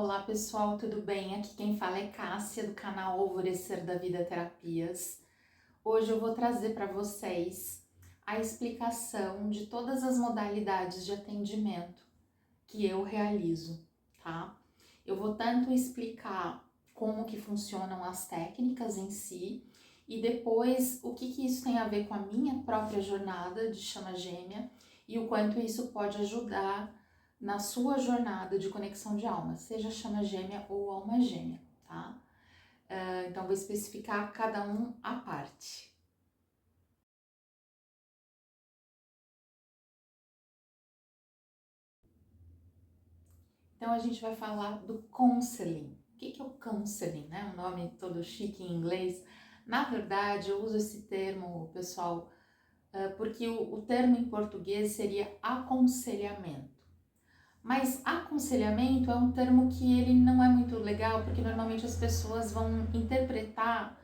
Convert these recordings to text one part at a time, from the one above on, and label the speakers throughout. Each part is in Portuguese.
Speaker 1: Olá pessoal, tudo bem? Aqui quem fala é Cássia do canal Alvorecer da Vida Terapias. Hoje eu vou trazer para vocês a explicação de todas as modalidades de atendimento que eu realizo, tá? Eu vou tanto explicar como que funcionam as técnicas em si e depois o que isso tem a ver com a minha própria jornada de chama gêmea e o quanto isso pode ajudar na sua jornada de conexão de alma, seja chama gêmea ou alma gêmea, tá? Então vou especificar cada um à parte. Então a gente vai falar do counseling. O que é o counseling, né? Um nome todo chique em inglês. Na verdade, eu uso esse termo, pessoal, porque o termo em português seria aconselhamento. Mas aconselhamento é um termo que ele não é muito legal, porque normalmente as pessoas vão interpretar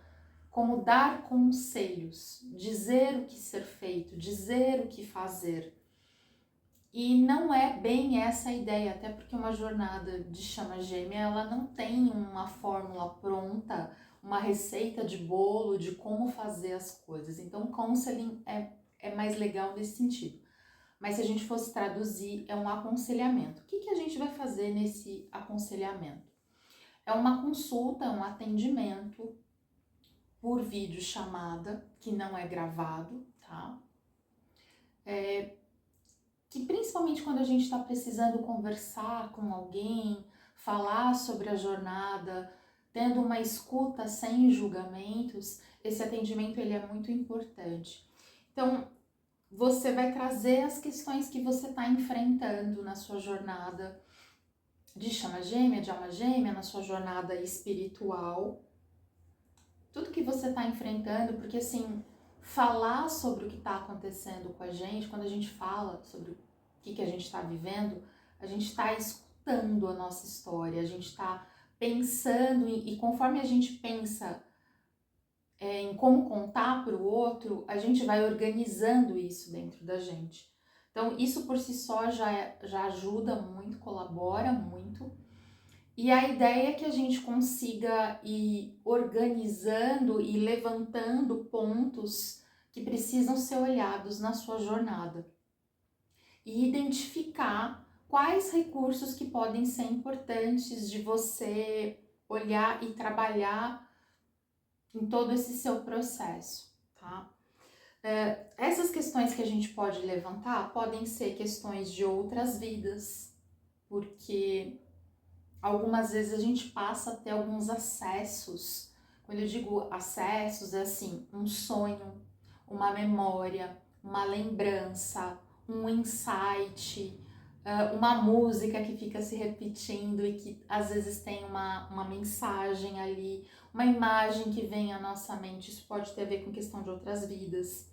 Speaker 1: como dar conselhos, dizer o que ser feito, dizer o que fazer. E não é bem essa a ideia, até porque uma jornada de chama gêmea, ela não tem uma fórmula pronta, uma receita de bolo de como fazer as coisas. Então, counseling é mais legal nesse sentido. Mas se a gente fosse traduzir, é um aconselhamento. O que a gente vai fazer nesse aconselhamento? É uma consulta, um atendimento por videochamada, que não é gravado, tá? Que principalmente quando a gente está precisando conversar com alguém, falar sobre a jornada, tendo uma escuta sem julgamentos, esse atendimento ele é muito importante. Então, você vai trazer as questões que você está enfrentando na sua jornada de chama gêmea, de alma gêmea, na sua jornada espiritual. Tudo que você está enfrentando, porque assim, falar sobre o que está acontecendo com a gente, quando a gente fala sobre o que a gente está vivendo, a gente está escutando a nossa história, a gente está pensando e conforme a gente pensa em como contar para o outro, a gente vai organizando isso dentro da gente. Então, isso por si só já ajuda muito, colabora muito. E a ideia é que a gente consiga ir organizando e levantando pontos que precisam ser olhados na sua jornada. E identificar quais recursos que podem ser importantes de você olhar e trabalhar em todo esse seu processo, tá? Essas questões que a gente pode levantar podem ser questões de outras vidas, porque algumas vezes a gente passa a ter alguns acessos. Quando eu digo acessos, é assim, um sonho, uma memória, uma lembrança, um insight, uma música que fica se repetindo e que às vezes tem uma mensagem ali, uma imagem que vem à nossa mente. Isso pode ter a ver com questão de outras vidas.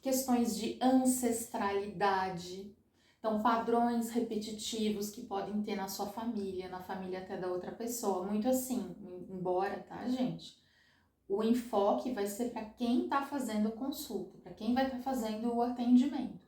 Speaker 1: Questões de ancestralidade. Então, padrões repetitivos que podem ter na sua família, na família até da outra pessoa. Muito assim, embora, tá, gente? O enfoque vai ser para quem está fazendo a consulta, para quem vai estar fazendo o atendimento.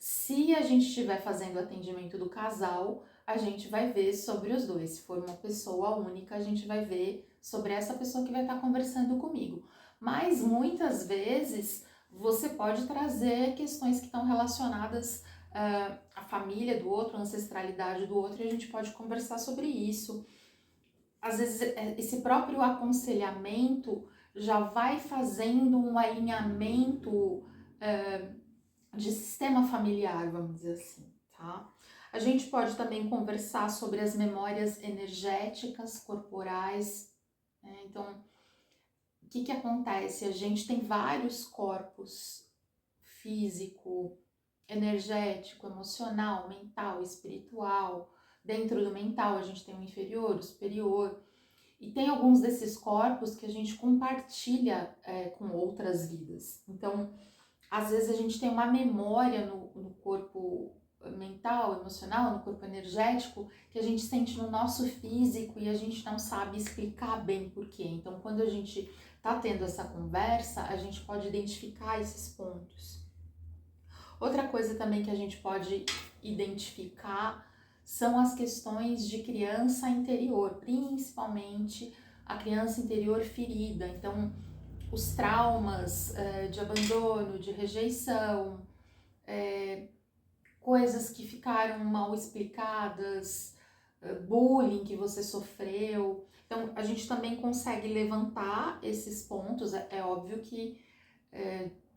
Speaker 1: Se a gente estiver fazendo o atendimento do casal, a gente vai ver sobre os dois. Se for uma pessoa única, a gente vai ver sobre essa pessoa que vai estar conversando comigo. Mas muitas vezes você pode trazer questões que estão relacionadas à família do outro, à ancestralidade do outro, e a gente pode conversar sobre isso. Às vezes esse próprio aconselhamento já vai fazendo um alinhamento de sistema familiar, vamos dizer assim, tá? A gente pode também conversar sobre as memórias energéticas corporais, né? Então, o que acontece? A gente tem vários corpos: físico, energético, emocional, mental, espiritual. Dentro do mental a gente tem o inferior, o superior, e tem alguns desses corpos que a gente compartilha com outras vidas. Então, às vezes a gente tem uma memória no corpo mental, emocional, no corpo energético, que a gente sente no nosso físico e a gente não sabe explicar bem por quê. Então, quando a gente tá tendo essa conversa, a gente pode identificar esses pontos. Outra coisa também que a gente pode identificar são as questões de criança interior, principalmente a criança interior ferida. Então, os traumas de abandono, de rejeição, coisas que ficaram mal explicadas, bullying que você sofreu. Então, a gente também consegue levantar esses pontos. É óbvio que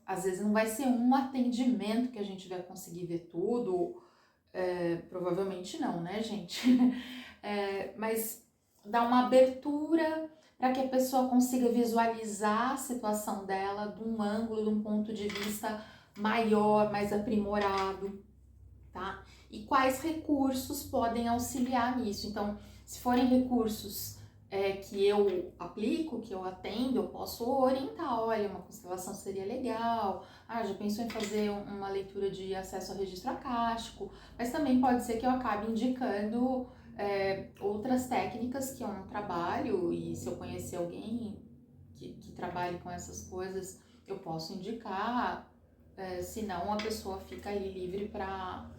Speaker 1: às vezes não vai ser um atendimento que a gente vai conseguir ver tudo, provavelmente não, né, gente? Mas dá uma abertura para que a pessoa consiga visualizar a situação dela de um ângulo, de um ponto de vista maior, mais aprimorado, tá? E quais recursos podem auxiliar nisso. Então, se forem recursos que eu aplico, que eu atendo, eu posso orientar, olha, uma constelação seria legal, já pensou em fazer uma leitura de acesso ao registro acástico, mas também pode ser que eu acabe indicando outras técnicas que eu não trabalho, e se eu conhecer alguém que trabalhe com essas coisas, eu posso indicar, senão a pessoa fica ali livre para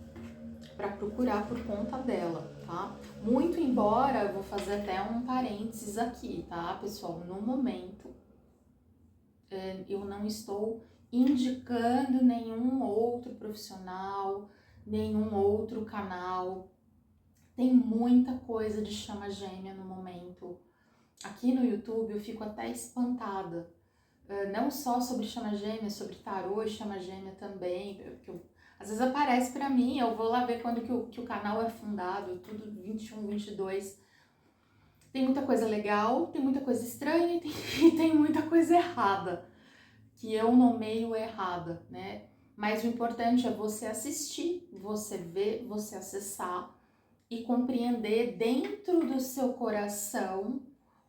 Speaker 1: procurar por conta dela, tá? Muito embora, vou fazer até um parênteses aqui, tá, pessoal? No momento, eu não estou indicando nenhum outro profissional, nenhum outro canal. Tem muita coisa de chama gêmea no momento. Aqui no YouTube eu fico até espantada. Não só sobre chama gêmea, sobre tarô e chama gêmea também, porque às vezes aparece pra mim, eu vou lá ver quando que o canal é fundado, tudo 21, 22. Tem muita coisa legal, tem muita coisa estranha e tem muita coisa errada, que eu nomeio errada, né? Mas o importante é você assistir, você ver, você acessar e compreender dentro do seu coração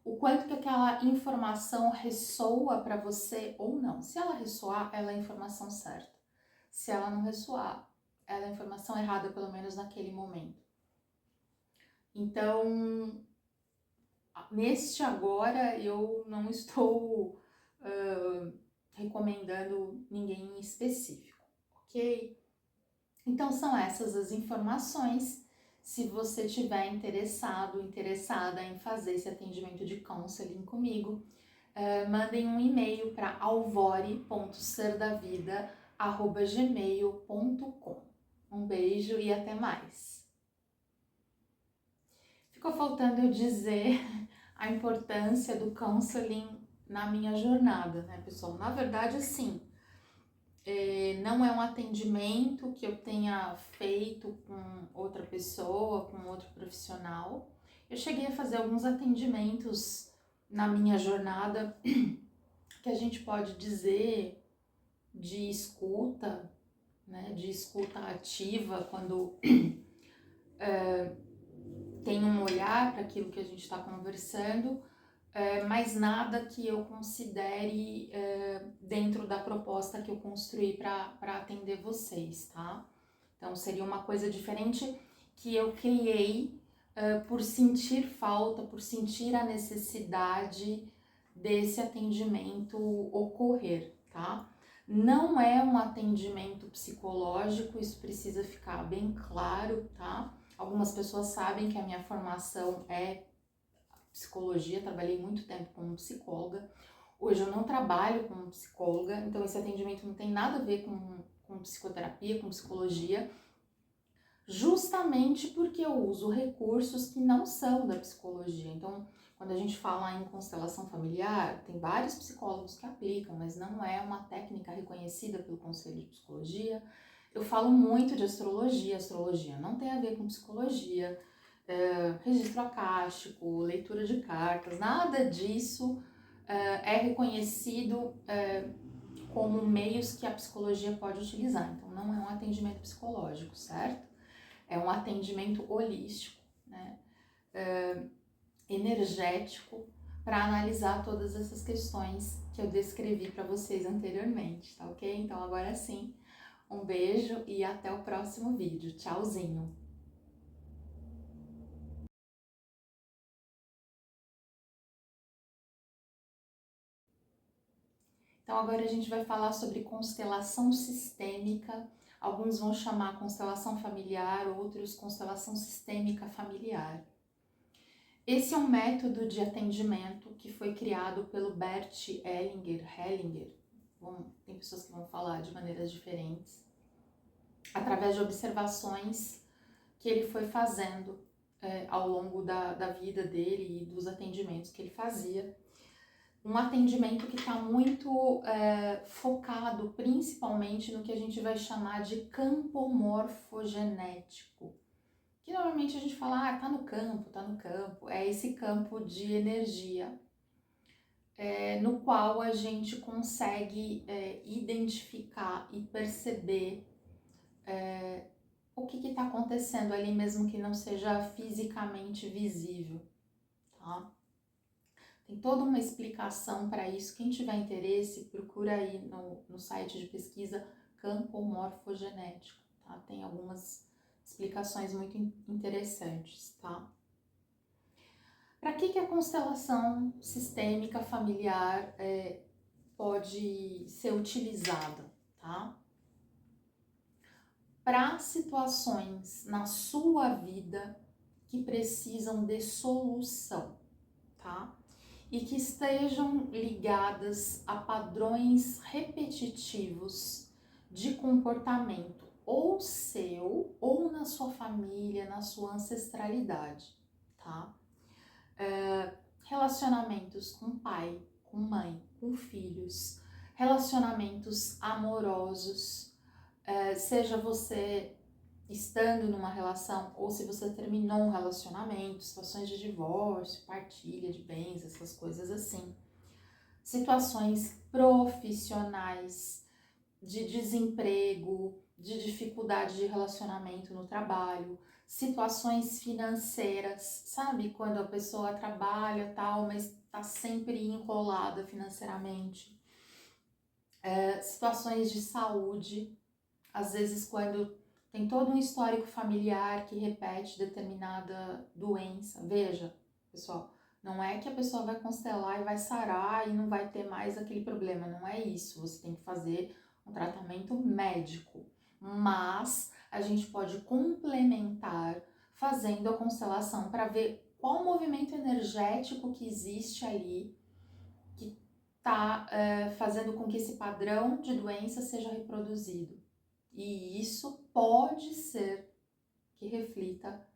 Speaker 1: o quanto que aquela informação ressoa para você ou não. Se ela ressoar, ela é a informação certa. Se ela não ressoar, ela é a informação errada, pelo menos naquele momento. Então, neste agora, eu não estou recomendando ninguém em específico, ok? Então, são essas as informações. Se você tiver interessado, interessada em fazer esse atendimento de counseling comigo, mandem um e-mail para alvore.serdavida@gmail.com. Um beijo e até mais. Ficou faltando eu dizer a importância do counseling na minha jornada, né, pessoal? Na verdade, sim. Não é um atendimento que eu tenha feito com outra pessoa, com outro profissional. Eu cheguei a fazer alguns atendimentos na minha jornada que a gente pode dizer de escuta, né, de escuta ativa, quando tem um olhar para aquilo que a gente está conversando, mas nada que eu considere dentro da proposta que eu construí para atender vocês, tá? Então seria uma coisa diferente que eu criei por sentir falta, por sentir a necessidade desse atendimento ocorrer, tá? Não é um atendimento psicológico, isso precisa ficar bem claro, tá? Algumas pessoas sabem que a minha formação é psicologia, trabalhei muito tempo como psicóloga. Hoje eu não trabalho como psicóloga, então esse atendimento não tem nada a ver com psicoterapia, com psicologia, justamente porque eu uso recursos que não são da psicologia. Então, quando a gente fala em constelação familiar, tem vários psicólogos que aplicam, mas não é uma técnica reconhecida pelo Conselho de Psicologia. Eu falo muito de astrologia, astrologia não tem a ver com psicologia, registro acástico, leitura de cartas, nada disso é reconhecido como meios que a psicologia pode utilizar. Então, não é um atendimento psicológico, certo? É um atendimento holístico, né? Energético, para analisar todas essas questões que eu descrevi para vocês anteriormente, tá ok? Então, agora sim, um beijo e até o próximo vídeo. Tchauzinho! Então agora a gente vai falar sobre constelação sistêmica Alguns vão chamar constelação familiar, outros constelação sistêmica familiar. Esse é um método de atendimento que foi criado pelo Bert Hellinger, tem pessoas que vão falar de maneiras diferentes, através de observações que ele foi fazendo ao longo da vida dele e dos atendimentos que ele fazia. Um atendimento que está muito focado principalmente no que a gente vai chamar de campo morfogenético. Que normalmente a gente fala, tá no campo. É esse campo de energia no qual a gente consegue identificar e perceber o que está acontecendo ali, mesmo que não seja fisicamente visível, tá? Tem toda uma explicação para isso. Quem tiver interesse, procura aí no site de pesquisa campo morfogenético, tá? Tem algumas explicações muito interessantes, tá? Para que a constelação sistêmica familiar pode ser utilizada, tá? Para situações na sua vida que precisam de solução, tá? E que estejam ligadas a padrões repetitivos de comportamento, ou seu, ou na sua família, na sua ancestralidade, tá? Relacionamentos com pai, com mãe, com filhos, relacionamentos amorosos, seja você estando numa relação ou se você terminou um relacionamento, situações de divórcio, partilha de bens, essas coisas assim. Situações profissionais, de desemprego, de dificuldade de relacionamento no trabalho, situações financeiras, sabe? Quando a pessoa trabalha tal, mas está sempre enrolada financeiramente. Situações de saúde, às vezes quando tem todo um histórico familiar que repete determinada doença. Veja, pessoal, não é que a pessoa vai constelar e vai sarar e não vai ter mais aquele problema, não é isso. Você tem que fazer um tratamento médico, mas a gente pode complementar fazendo a constelação para ver qual movimento energético que existe ali que está fazendo com que esse padrão de doença seja reproduzido. E isso pode ser que reflita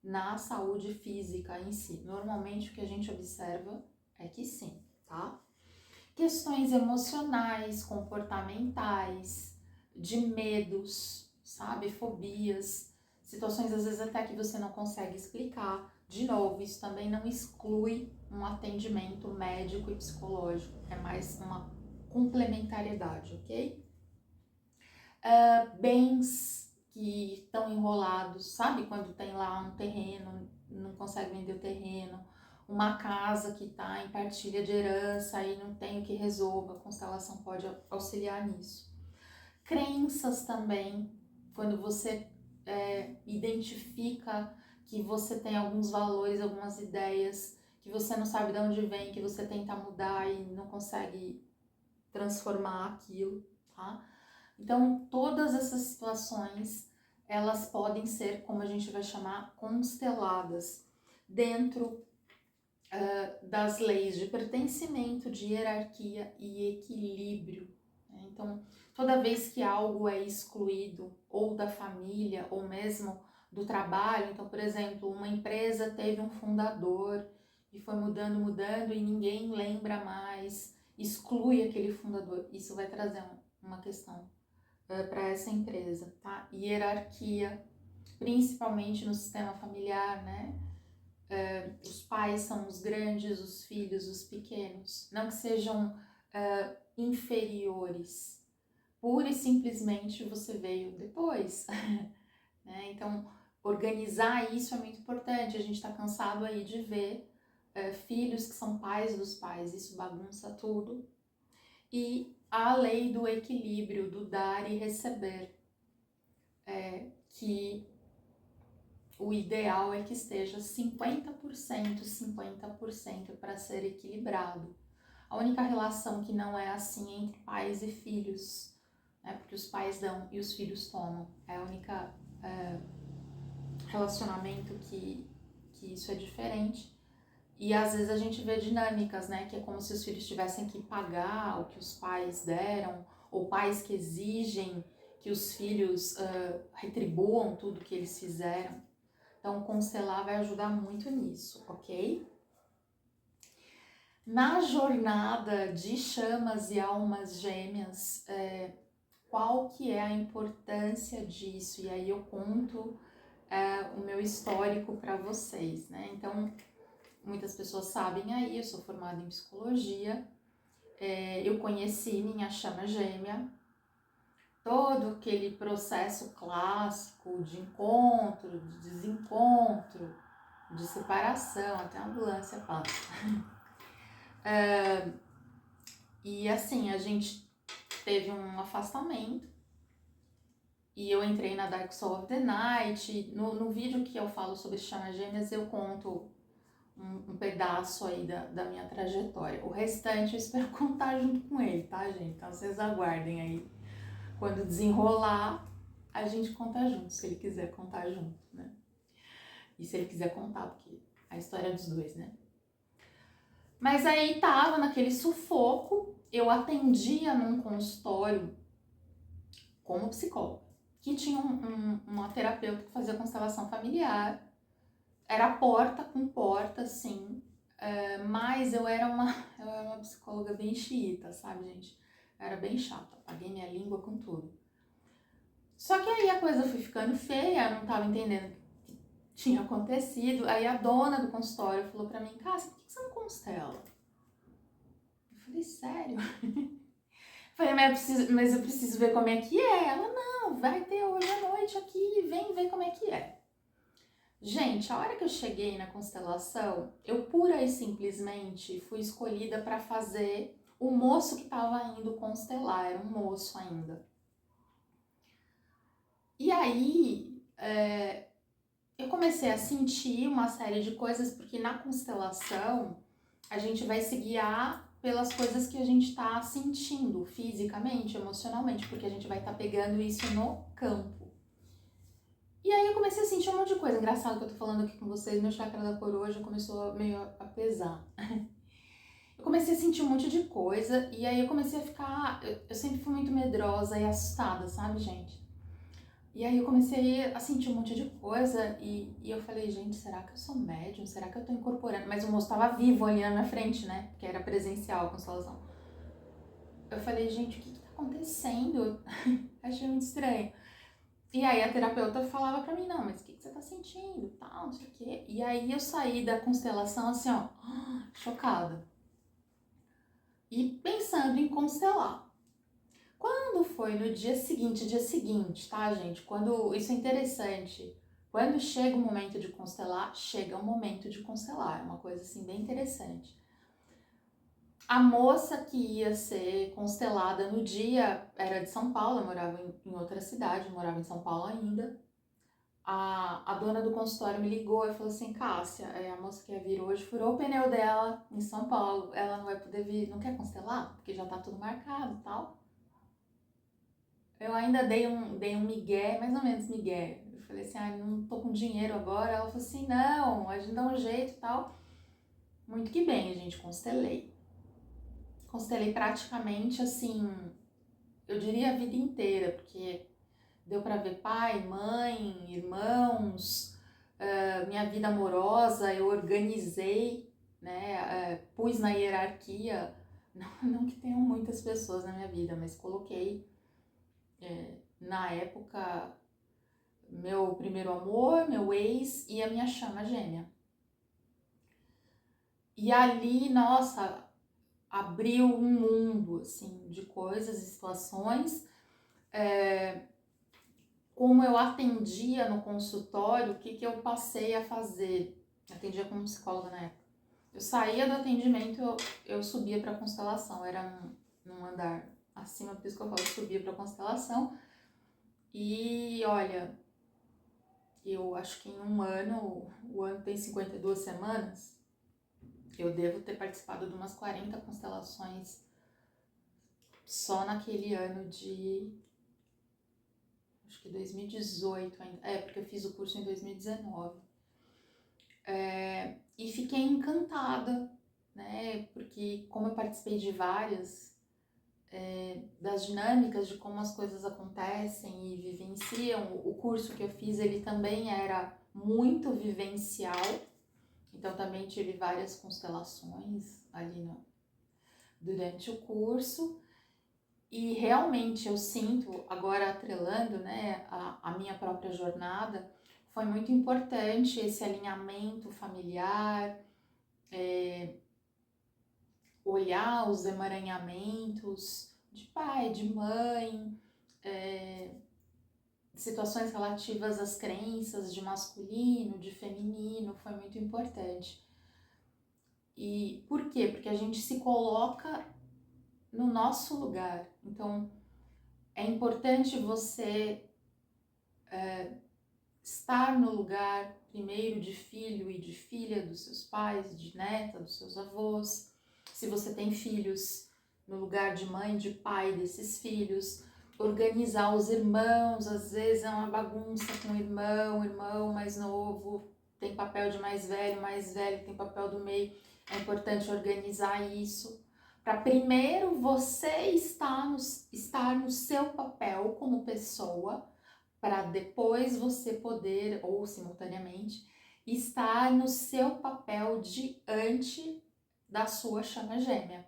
Speaker 1: na saúde física em si. Normalmente o que a gente observa é que sim, tá? Questões emocionais, comportamentais, de medos, sabe? Fobias, situações às vezes até que você não consegue explicar. De novo, isso também não exclui um atendimento médico e psicológico, é mais uma complementariedade, ok? Bens que estão enrolados, sabe? Quando tem lá um terreno, não consegue vender o terreno, uma casa que está em partilha de herança e não tem o que resolva, a constelação pode auxiliar nisso. Crenças também, quando você identifica que você tem alguns valores, algumas ideias, que você não sabe de onde vem, que você tenta mudar e não consegue transformar aquilo, tá? Então, todas essas situações, elas podem ser, como a gente vai chamar, consteladas dentro das leis de pertencimento, de hierarquia e equilíbrio. Né? Então, toda vez que algo é excluído, ou da família, ou mesmo do trabalho, então, por exemplo, uma empresa teve um fundador e foi mudando e ninguém lembra mais, exclui aquele fundador, isso vai trazer uma questão para essa empresa, tá? Hierarquia, principalmente no sistema familiar, né? Os pais são os grandes, os filhos, os pequenos. Não que sejam inferiores. Pura e simplesmente você veio depois. Né? Então, organizar isso é muito importante. A gente está cansado aí de ver filhos que são pais dos pais. Isso bagunça tudo. E a lei do equilíbrio, do dar e receber. Que o ideal é que esteja 50%, 50% para ser equilibrado. A única relação que não é assim é entre pais e filhos, né? Porque os pais dão e os filhos tomam. É a única relacionamento que isso é diferente. E às vezes a gente vê dinâmicas, né? Que é como se os filhos tivessem que pagar o que os pais deram, ou pais que exigem que os filhos retribuam tudo que eles fizeram. Então, constelar vai ajudar muito nisso, ok? Na jornada de chamas e almas gêmeas, qual que é a importância disso? E aí eu conto o meu histórico para vocês, né? Então, muitas pessoas sabem aí, eu sou formada em psicologia, eu conheci minha chama gêmea, todo aquele processo clássico de encontro, de desencontro, de separação, até a ambulância passa. E assim, a gente teve um afastamento e eu entrei na Dark Soul of the Night. No vídeo que eu falo sobre chamas gêmeas, eu conto um pedaço aí da minha trajetória. O restante eu espero contar junto com ele, tá, gente? Então vocês aguardem aí. Quando desenrolar, a gente conta junto, se ele quiser contar junto, né? E se ele quiser contar, porque a história é dos dois, né? Mas aí tava naquele sufoco, eu atendia num consultório como psicóloga, que tinha uma terapeuta que fazia constelação familiar. Era porta com porta, sim, mas eu era uma psicóloga bem xiita, sabe, gente? Eu era bem chata, paguei minha língua com tudo. Só que aí a coisa foi ficando feia, eu não tava entendendo o que tinha acontecido. Aí a dona do consultório falou pra mim, Cássia, por que você não constela? Eu falei, sério? Falei, mas eu preciso ver como é que é. Ela, não, vai ter hoje à noite aqui, vem ver como é que é. Gente, a hora que eu cheguei na constelação, eu pura e simplesmente fui escolhida para fazer o moço que estava indo constelar, era um moço ainda. E aí, eu comecei a sentir uma série de coisas, porque na constelação a gente vai se guiar pelas coisas que a gente está sentindo fisicamente, emocionalmente, porque a gente vai estar pegando isso no campo. E aí eu comecei a sentir um monte de coisa. Engraçado que eu tô falando aqui com vocês, meu chakra da coroa já começou meio a pesar. Eu comecei a sentir um monte de coisa e aí eu comecei a ficar... Eu sempre fui muito medrosa e assustada, sabe, gente? E aí eu comecei a sentir um monte de coisa e eu falei, gente, será que eu sou médium? Será que eu tô incorporando? Mas o moço tava vivo ali na minha frente, né? Porque era presencial a constelação. Eu falei, gente, o que tá acontecendo? Achei muito estranho. E aí a terapeuta falava pra mim, não, mas o que você tá sentindo, tal, não sei o quê. E aí eu saí da constelação assim, ó, chocada. E pensando em constelar. Quando foi no dia seguinte, tá, gente? Quando, isso é interessante. Quando chega o momento de constelar, chega o momento de constelar. É uma coisa assim bem interessante. A moça que ia ser constelada no dia era de São Paulo, eu morava em outra cidade, eu morava em São Paulo ainda. A dona do consultório me ligou e falou assim, Cássia, a moça que ia vir hoje furou o pneu dela em São Paulo, ela não vai poder vir, não quer constelar? Porque já tá tudo marcado e tal. Eu ainda dei um migué, mais ou menos migué. Eu falei assim, não tô com dinheiro agora. Ela falou assim, não, a gente dá um jeito e tal. Muito que bem, gente, constelei. Constelei praticamente assim, eu diria a vida inteira, porque deu pra ver pai, mãe, irmãos, minha vida amorosa, eu organizei, né, pus na hierarquia, não que tenham muitas pessoas na minha vida, mas coloquei, na época, meu primeiro amor, meu ex e a minha chama gêmea. E ali, nossa, abriu um mundo, assim, de coisas e situações. Como eu atendia no consultório, o que eu passei a fazer? Atendia como psicóloga na época. Eu saía do atendimento, eu subia para constelação, era num andar acima, por isso que eu falo, subia para constelação. E olha, eu acho que em um ano, o ano tem 52 semanas, eu devo ter participado de umas 40 constelações só naquele ano de acho que 2018 ainda, porque eu fiz o curso em 2019. E fiquei encantada, né? Porque como eu participei de várias, das dinâmicas de como as coisas acontecem e vivenciam, o curso que eu fiz, ele também era muito vivencial, então também tive várias constelações ali durante o curso. E realmente eu sinto, agora atrelando, né, a minha própria jornada, foi muito importante esse alinhamento familiar, olhar os emaranhamentos de pai, de mãe, situações relativas às crenças de masculino, de feminino, foi muito importante. E por quê? Porque a gente se coloca no nosso lugar. Então, é importante você estar no lugar, primeiro, de filho e de filha dos seus pais, de neta, dos seus avós. Se você tem filhos, no lugar de mãe, de pai desses filhos. Organizar os irmãos, às vezes é uma bagunça com o irmão mais novo tem papel de mais velho tem papel do meio. É importante organizar isso para primeiro você estar no seu papel como pessoa, para depois você poder, ou simultaneamente, estar no seu papel diante da sua chama gêmea,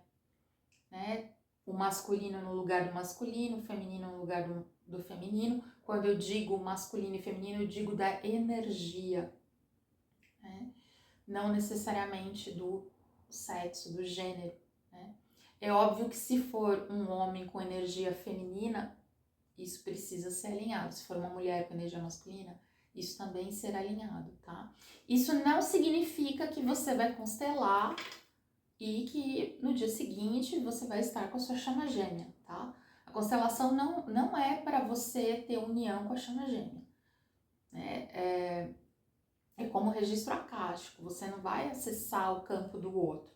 Speaker 1: né? O masculino no lugar do masculino, o feminino no lugar do feminino. Quando eu digo masculino e feminino, eu digo da energia, né? Não necessariamente do sexo, do gênero, né? É óbvio que se for um homem com energia feminina, isso precisa ser alinhado. Se for uma mulher com energia masculina, isso também será alinhado, tá? Isso não significa que você vai constelar e que no dia seguinte você vai estar com a sua chama gêmea, tá? A constelação não é para você ter união com a chama gêmea, né? É como registro akáshico, você não vai acessar o campo do outro.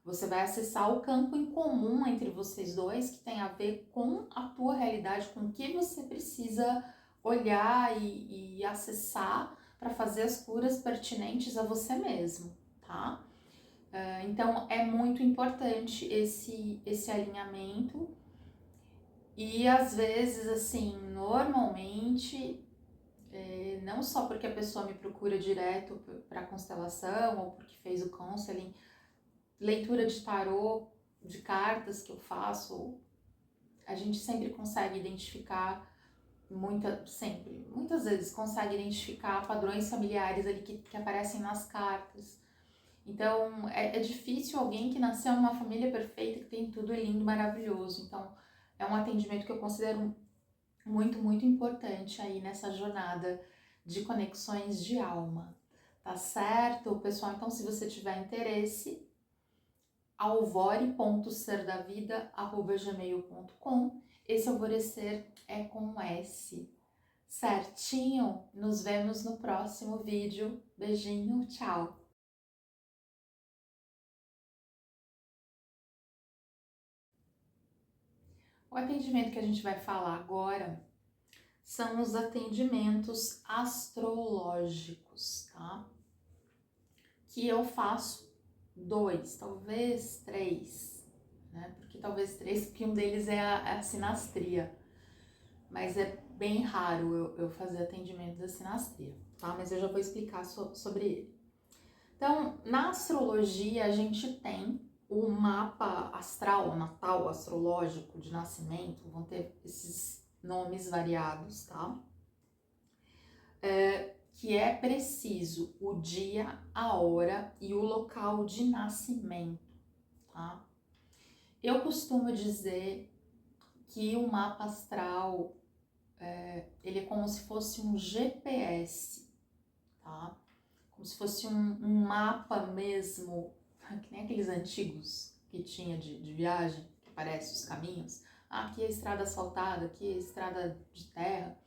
Speaker 1: Você vai acessar o campo em comum entre vocês dois, que tem a ver com a tua realidade, com o que você precisa olhar e acessar para fazer as curas pertinentes a você mesmo, tá? Então é muito importante esse alinhamento. E às vezes, assim, normalmente, não só porque a pessoa me procura direto para constelação ou porque fez o counseling, leitura de tarô, de cartas que eu faço, a gente sempre consegue identificar, muitas vezes consegue identificar padrões familiares ali que aparecem nas cartas. Então, é difícil alguém que nasceu numa família perfeita, que tem tudo lindo, maravilhoso. Então, é um atendimento que eu considero muito, muito importante aí nessa jornada de conexões de alma. Tá certo, pessoal? Então, se você tiver interesse, alvore.serdavida@gmail.com. Esse alvorecer é com um S. Certinho? Nos vemos no próximo vídeo. Beijinho, tchau! O atendimento que a gente vai falar agora são os atendimentos astrológicos, tá? Que eu faço 2, talvez 3, né? Porque talvez 3, porque um deles é a sinastria. Mas é bem raro eu fazer atendimento da sinastria, tá? Mas eu já vou explicar sobre ele. Então, na astrologia, a gente tem o mapa astral, natal astrológico de nascimento, vão ter esses nomes variados, tá? Que é preciso o dia, a hora e o local de nascimento, tá? Eu costumo dizer que o mapa astral, ele é como se fosse um GPS, tá? Como se fosse um mapa mesmo, que nem aqueles antigos que tinha de viagem, que aparece os caminhos. Ah, aqui é a estrada asfaltada, aqui é a estrada de terra.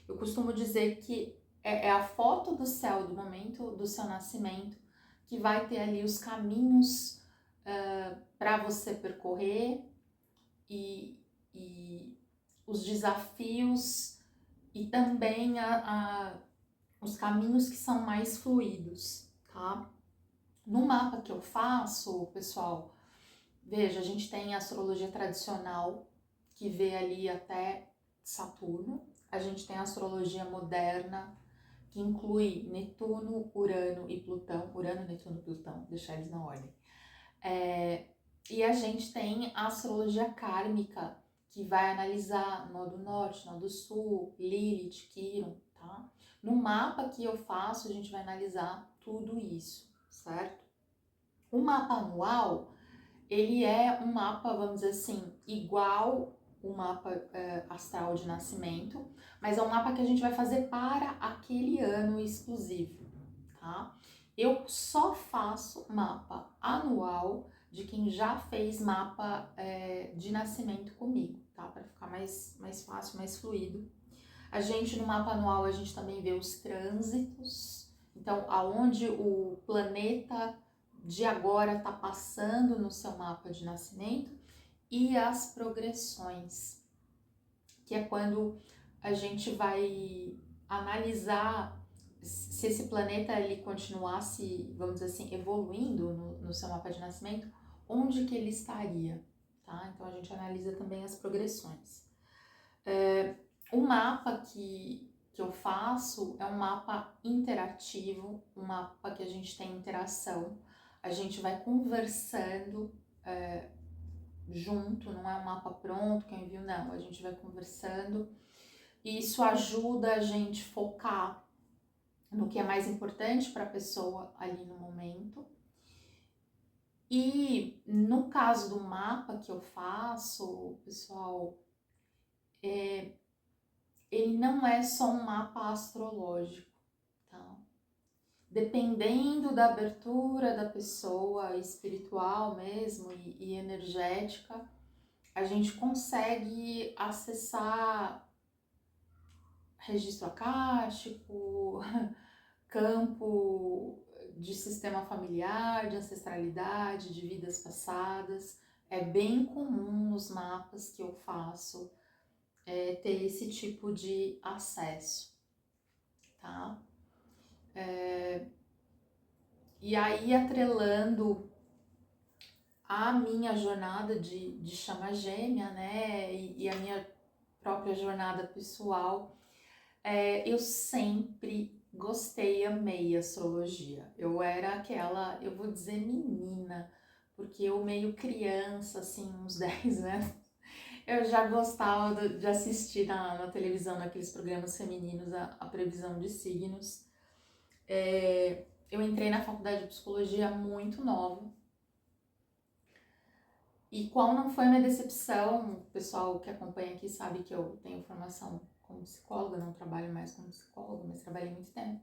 Speaker 1: Eu costumo dizer que é a foto do céu do momento do seu nascimento que vai ter ali os caminhos para você percorrer e os desafios e também os caminhos que são mais fluidos, tá? No mapa que eu faço, pessoal, veja, a gente tem a astrologia tradicional, que vê ali até Saturno. A gente tem a astrologia moderna, que inclui Netuno, Urano e Plutão. Urano, Netuno e Plutão, deixar eles na ordem. E a gente tem a astrologia kármica, que vai analisar nó do norte, nó do sul, Lilith, Quiron, tá? No mapa que eu faço, a gente vai analisar tudo isso, certo? O mapa anual, ele é um mapa, vamos dizer assim, igual o mapa astral de nascimento, mas é um mapa que a gente vai fazer para aquele ano exclusivo, tá? Eu só faço mapa anual de quem já fez mapa de nascimento comigo, tá? Para ficar mais fácil, mais fluido. A gente, no mapa anual, a gente também vê os trânsitos, então, aonde o planeta de agora está passando no seu mapa de nascimento, e as progressões, que é quando a gente vai analisar se esse planeta ele continuasse, vamos dizer assim, evoluindo no seu mapa de nascimento, onde que ele estaria, tá? Então a gente analisa também as progressões. O mapa que eu faço é um mapa interativo, um mapa que a gente tem interação, a gente vai conversando junto, não é um mapa pronto que eu envio, não, a gente vai conversando, e isso ajuda a gente focar no que é mais importante para a pessoa ali no momento. E no caso do mapa que eu faço, pessoal, ele não é só um mapa astrológico, tá? Dependendo da abertura da pessoa, espiritual mesmo e energética, a gente consegue acessar registro acástico, campo de sistema familiar, de ancestralidade, de vidas passadas. É bem comum nos mapas que eu faço ter esse tipo de acesso, tá? E aí, atrelando a minha jornada de chama gêmea, né, e a minha própria jornada pessoal, eu sempre gostei, amei astrologia. Eu era aquela, eu vou dizer menina, porque eu meio criança, assim, uns 10 anos, eu já gostava de assistir na televisão, naqueles programas femininos, a previsão de signos. Eu entrei na faculdade de psicologia muito nova. E qual não foi a minha decepção? O pessoal que acompanha aqui sabe que eu tenho formação como psicóloga, não trabalho mais como psicóloga, mas trabalhei muito tempo.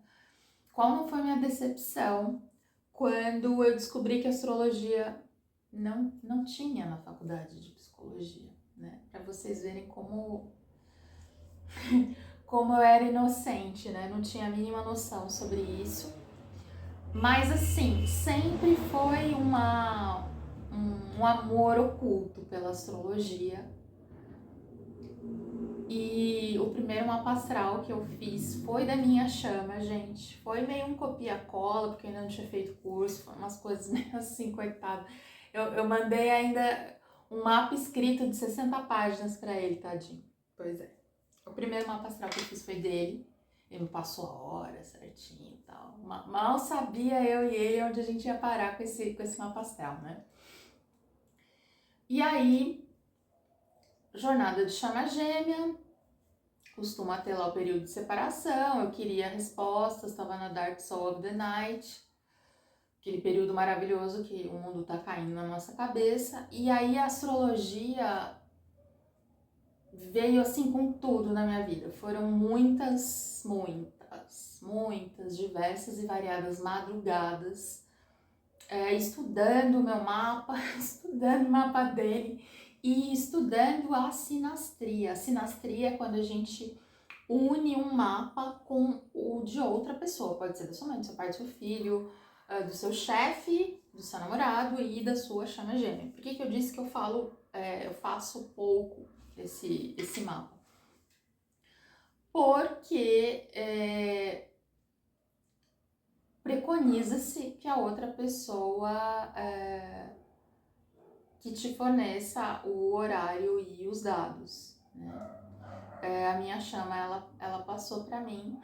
Speaker 1: Qual não foi a minha decepção quando eu descobri que a astrologia não tinha na faculdade de psicologia, né? Para vocês verem como eu era inocente, né? Não tinha a mínima noção sobre isso. Mas assim, sempre foi um amor oculto pela astrologia. E o primeiro mapa astral que eu fiz foi da minha chama, gente. Foi meio um copia-cola, porque eu ainda não tinha feito curso, foi umas coisas meio assim, coitado. Eu mandei ainda um mapa escrito de 60 páginas pra ele, tadinho. Pois é. O primeiro mapa astral que eu fiz foi dele. Ele me passou a hora certinho e tal. Mal sabia eu e ele onde a gente ia parar com esse mapa astral, né? E aí, jornada de chama gêmea, costuma ter lá o período de separação, eu queria respostas, estava na Dark Soul of the Night, aquele período maravilhoso que o mundo tá caindo na nossa cabeça, e aí a astrologia veio assim com tudo na minha vida. Foram muitas, diversas e variadas madrugadas, estudando o meu mapa, estudando o mapa dele e estudando a sinastria. A sinastria é quando a gente une um mapa com o de outra pessoa. Pode ser da sua mãe, do seu pai, do seu filho, do seu chefe, do seu namorado e da sua chama gêmea. Por que eu disse que eu faço pouco esse mapa? porque preconiza-se que a outra pessoa que te forneça o horário e os dados, né? A minha chama, ela passou para mim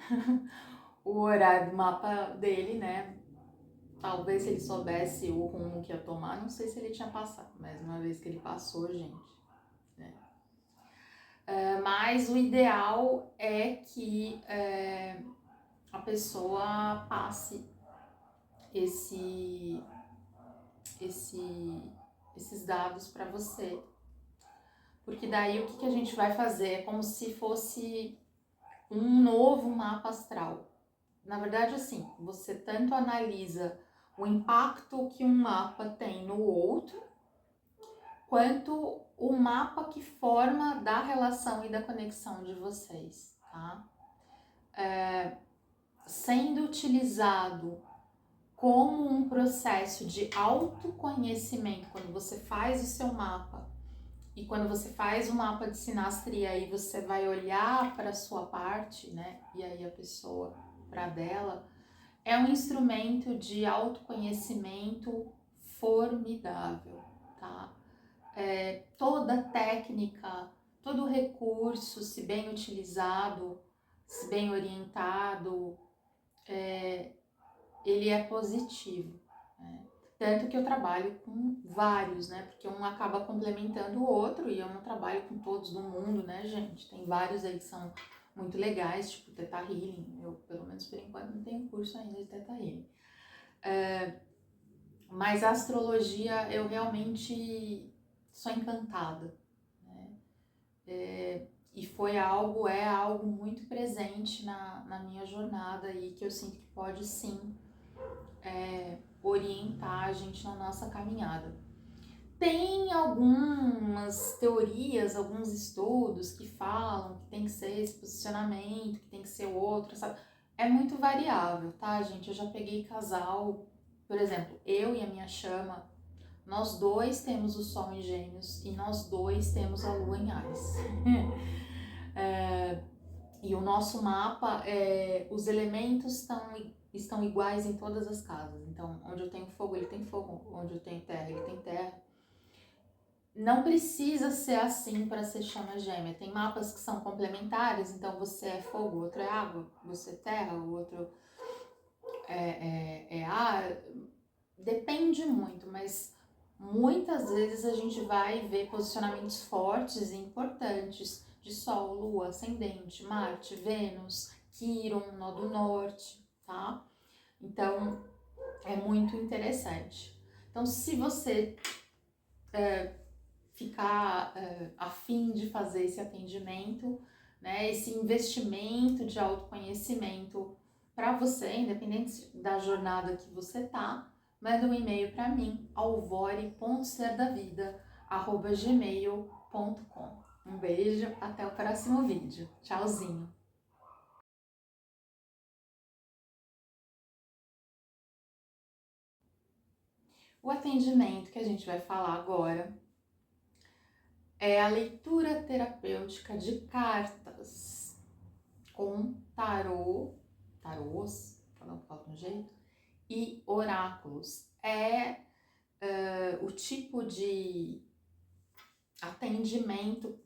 Speaker 1: o horário do mapa dele, né? Talvez se ele soubesse o rumo que ia tomar, não sei se ele tinha passado, mas uma vez que ele passou, gente, né? Mas o ideal é que a pessoa passe esses dados para você. Porque daí o que a gente vai fazer? É como se fosse um novo mapa astral. Na verdade, assim, você tanto analisa o impacto que um mapa tem no outro, quanto o mapa que forma da relação e da conexão de vocês, tá? Sendo utilizado como um processo de autoconhecimento, quando você faz o seu mapa e quando você faz o mapa de sinastria e você vai olhar para a sua parte, né, e aí a pessoa para dela, é um instrumento de autoconhecimento formidável, tá? Toda técnica, todo recurso, se bem utilizado, se bem orientado, ele é positivo, né? Tanto que eu trabalho com vários, né? Porque um acaba complementando o outro e eu não trabalho com todos do mundo, né, gente? Tem vários aí que são muito legais, tipo Theta Healing. Eu, pelo menos por enquanto, não tenho curso ainda de Theta Healing. Mas a astrologia, eu realmente sou encantada, né? E é algo muito presente na minha jornada e que eu sinto que pode sim orientar a gente na nossa caminhada. Tem algumas teorias, alguns estudos que falam que tem que ser esse posicionamento, que tem que ser o outro, sabe? É muito variável, tá, gente? Eu já peguei casal, por exemplo, eu e a minha chama, nós dois temos o Sol em Gêmeos e nós dois temos a Lua em Áries. E o nosso mapa, os elementos estão iguais em todas as casas. Então, onde eu tenho fogo, ele tem fogo. Onde eu tenho terra, ele tem terra. Não precisa ser assim para ser chama gêmea. Tem mapas que são complementares, então você é fogo, o outro é água, você é terra, o outro é ar. Depende muito, mas muitas vezes a gente vai ver posicionamentos fortes e importantes de Sol, Lua, Ascendente, Marte, Vênus, Quirón, Nó do Norte, tá? Então, é muito interessante. Então, se você ficar a fim de fazer esse atendimento, né, esse investimento de autoconhecimento para você, independente da jornada que você tá, manda um e-mail para mim, alvore.serdavida@gmail.com. Um beijo, até o próximo vídeo. Tchauzinho! O atendimento que a gente vai falar agora é a leitura terapêutica de cartas com tarôs, falando de um jeito, e oráculos. O tipo de atendimento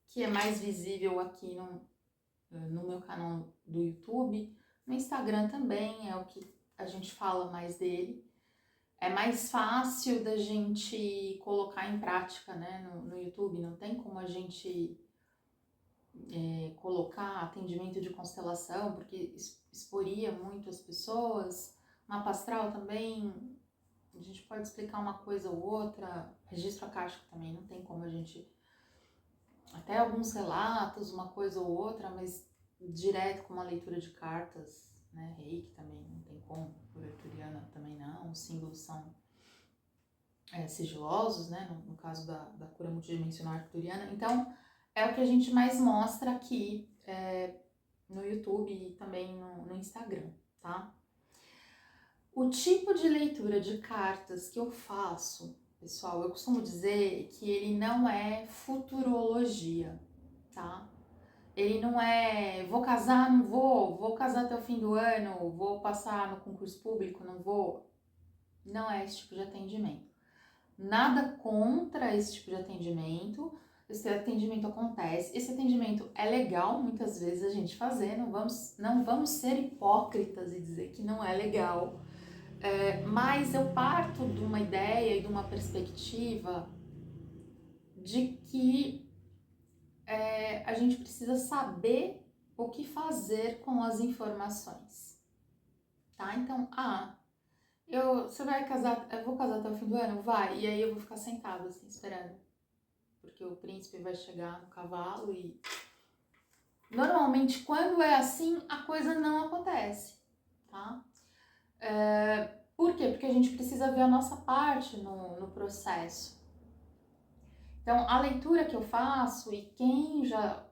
Speaker 1: que é mais visível aqui no meu canal do YouTube. No Instagram também é o que a gente fala mais dele. É mais fácil da gente colocar em prática, né, no YouTube. Não tem como a gente colocar atendimento de constelação, porque exporia muito as pessoas. Mapa astral também, a gente pode explicar uma coisa ou outra. Registro akáshico também, não tem como a gente... Até alguns relatos, uma coisa ou outra, mas direto com uma leitura de cartas, né? Reiki também, não tem como. Por arturiana também não. Os símbolos são sigilosos, né? No caso da cura multidimensional arturiana. Então, é o que a gente mais mostra aqui no YouTube e também no Instagram, tá? O tipo de leitura de cartas que eu faço, pessoal, eu costumo dizer que ele não é futurologia, tá? Ele não é vou casar, não vou, vou casar até o fim do ano, vou passar no concurso público, não vou. Não é esse tipo de atendimento. Nada contra esse tipo de atendimento. Esse atendimento acontece, esse atendimento é legal muitas vezes a gente fazer, não vamos ser hipócritas e dizer que não é legal. Mas eu parto de uma ideia e de uma perspectiva de que a gente precisa saber o que fazer com as informações, tá? Então, você vai casar, eu vou casar até o fim do ano? Vai, e aí eu vou ficar sentada assim, esperando, porque o príncipe vai chegar no cavalo e... Normalmente, quando é assim, a coisa não acontece, tá? Por quê? Porque a gente precisa ver a nossa parte no processo. Então, a leitura que eu faço, e quem já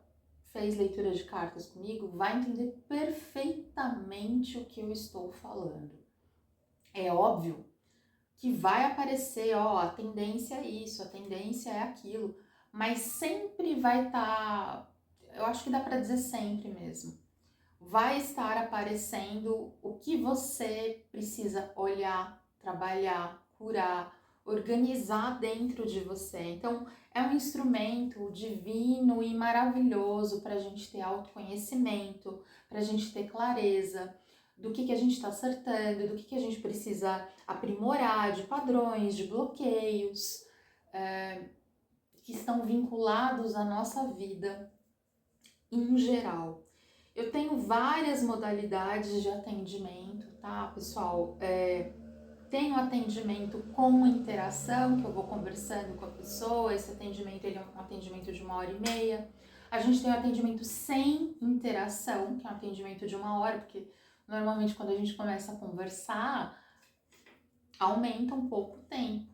Speaker 1: fez leitura de cartas comigo, vai entender perfeitamente o que eu estou falando. É óbvio que vai aparecer, a tendência é isso, a tendência é aquilo, mas sempre vai estar, eu acho que dá para dizer sempre mesmo, vai estar aparecendo o que você precisa olhar, trabalhar, curar, organizar dentro de você. Então, é um instrumento divino e maravilhoso para a gente ter autoconhecimento, para a gente ter clareza do que a gente está acertando, do que a gente precisa aprimorar, de padrões, de bloqueios, que estão vinculados à nossa vida em geral. Eu tenho várias modalidades de atendimento, tá, pessoal? Tenho atendimento com interação, que eu vou conversando com a pessoa, esse atendimento ele é um atendimento de 1h30. A gente tem o atendimento sem interação, que é um atendimento de 1 hora, porque normalmente quando a gente começa a conversar, aumenta um pouco o tempo,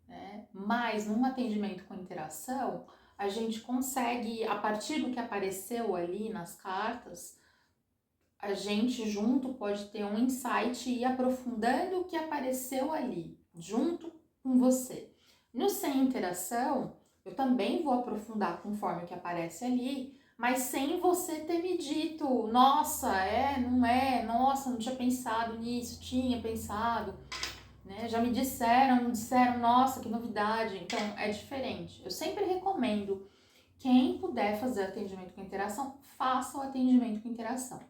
Speaker 1: né? Mas num atendimento com interação, a gente consegue, a partir do que apareceu ali nas cartas, a gente junto pode ter um insight e ir aprofundando o que apareceu ali, junto com você. No sem interação, eu também vou aprofundar conforme o que aparece ali, mas sem você ter me dito, nossa, não é, nossa, não tinha pensado nisso, tinha pensado, né? Já me disseram, nossa, que novidade. Então, é diferente. Eu sempre recomendo, quem puder fazer atendimento com interação, faça o atendimento com interação.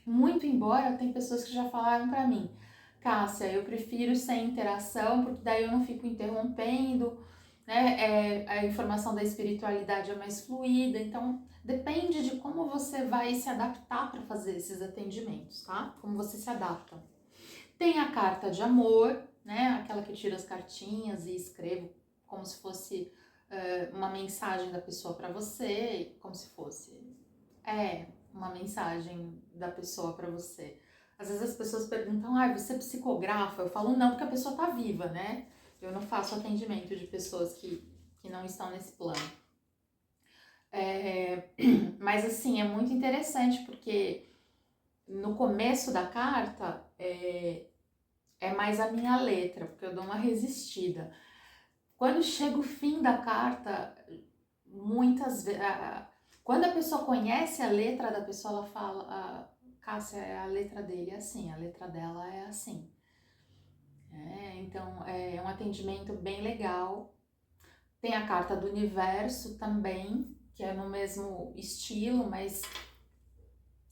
Speaker 1: Muito embora tem pessoas que já falaram para mim, Cássia, eu prefiro sem interação, porque daí eu não fico interrompendo, né? A informação da espiritualidade é mais fluida, então depende de como você vai se adaptar para fazer esses atendimentos, tá? Como você se adapta. Tem a carta de amor, né? Aquela que eu tiro as cartinhas e escrevo como se fosse uma mensagem da pessoa para você, como se fosse uma mensagem da pessoa para você. Às vezes as pessoas perguntam, você psicografa? Eu falo, não, porque a pessoa tá viva, né? Eu não faço atendimento de pessoas que não estão nesse plano. Mas assim, é muito interessante porque no começo da carta é mais a minha letra, porque eu dou uma resistida. Quando chega o fim da carta, muitas vezes... Quando a pessoa conhece a letra da pessoa, ela fala, Cássia, a letra dele é assim, a letra dela é assim. Então, é um atendimento bem legal. Tem a carta do universo também, que é no mesmo estilo, mas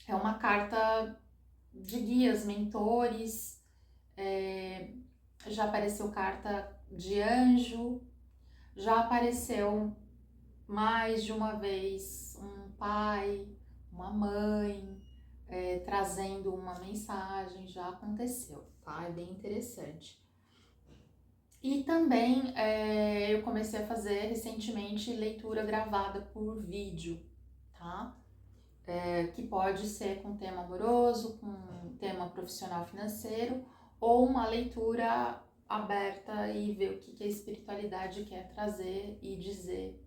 Speaker 1: é uma carta de guias, mentores. Já apareceu carta de anjo, já apareceu mais de uma vez um pai, uma mãe, trazendo uma mensagem, já aconteceu, tá? É bem interessante. E também eu comecei a fazer recentemente leitura gravada por vídeo, tá? Que pode ser com tema amoroso, com tema profissional financeiro, ou uma leitura aberta e ver o que a espiritualidade quer trazer e dizer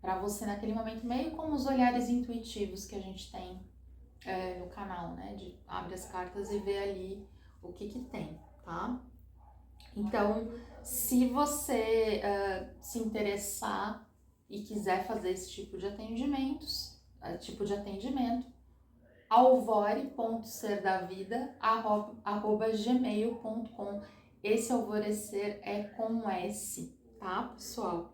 Speaker 1: para você naquele momento, meio como os olhares intuitivos que a gente tem no canal, né? De abre as cartas e vê ali o que tem, tá? Então, se você se interessar e quiser fazer esse tipo de atendimentos, tipo de atendimento, alvore.serdavida@gmail.com. Esse alvorecer é com S, tá, pessoal?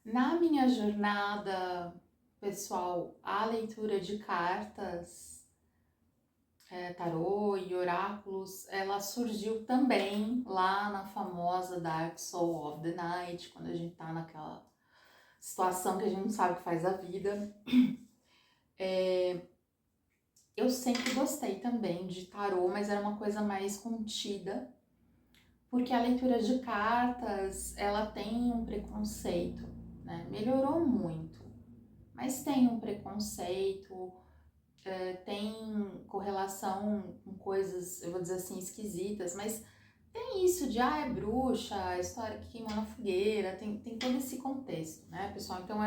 Speaker 1: Na minha jornada, pessoal, a leitura de cartas, tarô e oráculos, ela surgiu também lá na famosa Dark Soul of the Night, quando a gente tá naquela situação que a gente não sabe o que faz a vida. Eu sempre gostei também de tarô, mas era uma coisa mais contida, porque a leitura de cartas, ela tem um preconceito, né? Melhorou muito, mas tem um preconceito, tem correlação com coisas, eu vou dizer assim, esquisitas, mas tem isso de, é bruxa, a história que queima na fogueira, tem todo esse contexto, né, pessoal? Então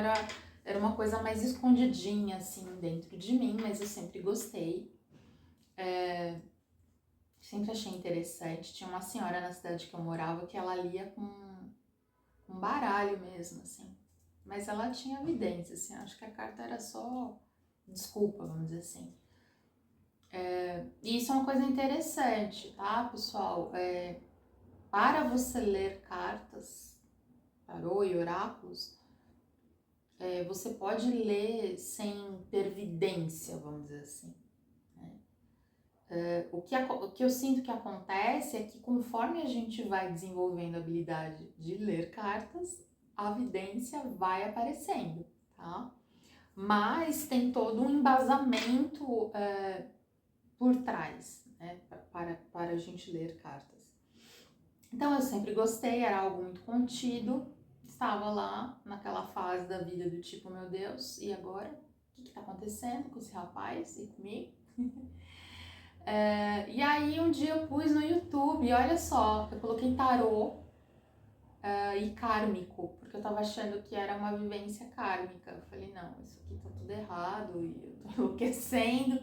Speaker 1: era uma coisa mais escondidinha, assim, dentro de mim, mas eu sempre gostei. Sempre achei interessante. Tinha uma senhora na cidade que eu morava que ela lia com baralho mesmo, assim. Mas ela tinha evidência, assim. Acho que a carta era só desculpa, vamos dizer assim. E isso é uma coisa interessante, tá, pessoal? Para você ler cartas, tarô e oráculos, você pode ler sem ter vidência, vamos dizer assim. O que eu sinto que acontece é que conforme a gente vai desenvolvendo a habilidade de ler cartas, a evidência vai aparecendo, tá? Mas tem todo um embasamento por trás, né, para a gente ler cartas. Então eu sempre gostei, era algo muito contido, estava lá naquela fase da vida do tipo, meu Deus, e agora? O que está acontecendo com esse rapaz e comigo? E aí um dia eu pus no YouTube, olha só, eu coloquei tarô e kármico, porque eu tava achando que era uma vivência kármica. Eu falei, não, isso aqui tá tudo errado e eu tô enlouquecendo.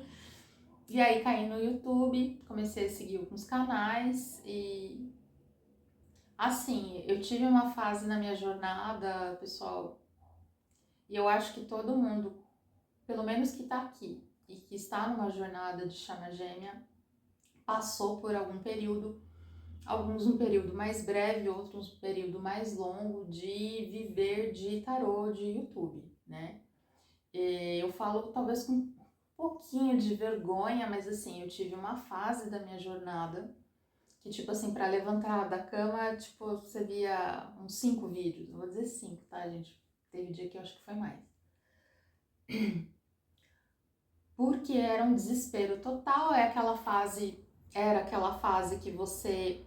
Speaker 1: E aí caí no YouTube, comecei a seguir alguns canais e assim, eu tive uma fase na minha jornada, pessoal, e eu acho que todo mundo, pelo menos que tá aqui e que está numa jornada de chama gêmea, passou por algum período, alguns um período mais breve, outros um período mais longo de viver de tarô de YouTube, né? Eu falo talvez com um pouquinho de vergonha, mas assim, eu tive uma fase da minha jornada que, tipo assim, para levantar da cama, tipo, você via uns 5 vídeos, não vou dizer 5, tá, gente? Teve dia que eu acho que foi mais. Porque era um desespero total, era aquela fase que você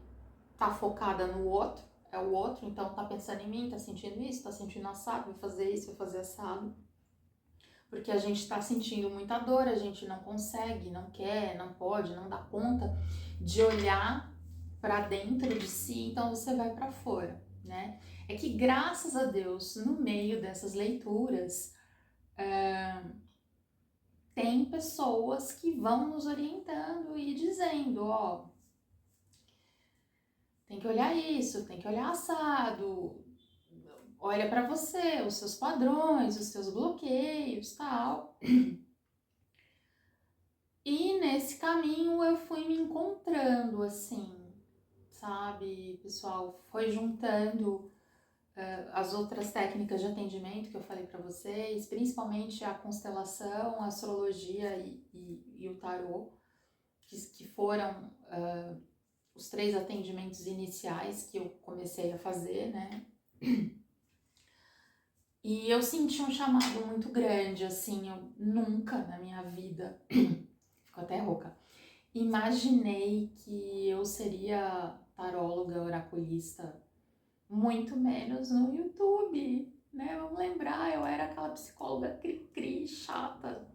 Speaker 1: tá focada no outro, é o outro, então tá pensando em mim, tá sentindo isso, tá sentindo assado, vou fazer isso, vou fazer assado. Porque a gente tá sentindo muita dor, a gente não consegue, não quer, não pode, não dá conta de olhar para dentro de si, então você vai para fora, né? É que graças a Deus, no meio dessas leituras, tem pessoas que vão nos orientando e dizendo, ó, tem que olhar isso, tem que olhar assado, olha para você, os seus padrões, os seus bloqueios, tal. E nesse caminho eu fui me encontrando, assim, sabe, pessoal, foi juntando as outras técnicas de atendimento que eu falei para vocês, principalmente a constelação, a astrologia e o tarô, que foram os 3 atendimentos iniciais que eu comecei a fazer, né? E eu senti um chamado muito grande, assim, eu nunca na minha vida, fico até rouca, imaginei que eu seria taróloga, oraculista, muito menos no YouTube, né? Vamos lembrar, eu era aquela psicóloga cri-cri, chata,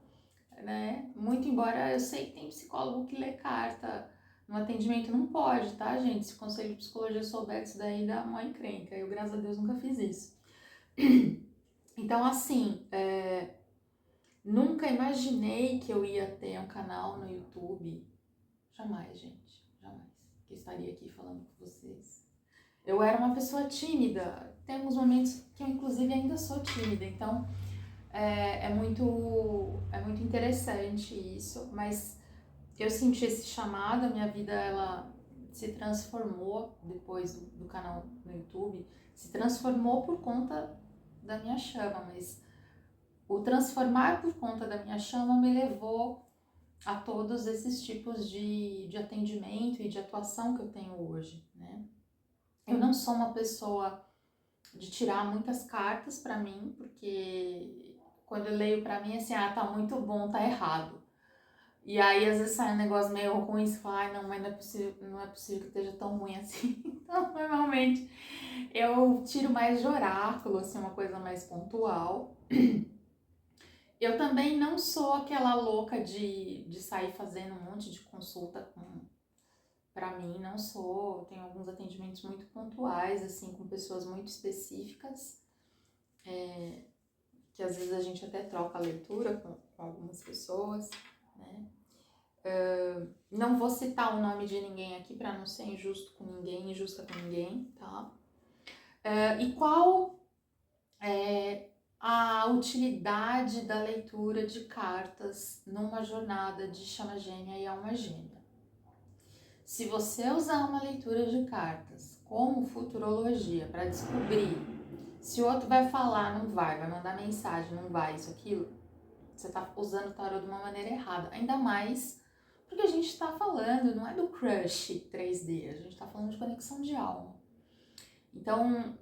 Speaker 1: né? Muito embora eu sei que tem psicólogo que lê carta no atendimento, não pode, tá, gente? Se o conselho de psicologia souber disso daí, dá uma encrenca. Eu, graças a Deus, nunca fiz isso. Então, assim, nunca imaginei que eu ia ter um canal no YouTube. Jamais, gente, jamais. Que eu estaria aqui falando com vocês. Eu era uma pessoa tímida. Tem alguns momentos que eu, inclusive, ainda sou tímida. Então, é muito interessante isso, mas eu senti esse chamado, a minha vida ela se transformou depois do canal no YouTube, se transformou por conta da minha chama, mas o transformar por conta da minha chama me levou a todos esses tipos de atendimento e de atuação que eu tenho hoje, né? Eu não sou uma pessoa de tirar muitas cartas para mim, porque quando eu leio para mim, assim, tá muito bom, tá errado. E aí, às vezes, sai um negócio meio ruim, você fala, ai, não, mas não é possível que esteja tão ruim assim. Então, normalmente, eu tiro mais de oráculo, assim, uma coisa mais pontual. Eu também não sou aquela louca de sair fazendo um monte de consulta pra mim, não sou. Tenho alguns atendimentos muito pontuais, assim, com pessoas muito específicas, que às vezes a gente até troca a leitura com algumas pessoas, né? Não vou citar o nome de ninguém aqui para não ser injusto com ninguém, injusta com ninguém, tá? E qual é a utilidade da leitura de cartas numa jornada de chama gêmea e alma gêmea? Se você usar uma leitura de cartas como futurologia para descobrir se o outro vai falar, não vai mandar mensagem, não vai, isso, aquilo, você está usando o tarô de uma maneira errada. Ainda mais porque a gente está falando, não é do crush 3D, a gente está falando de conexão de alma. Então,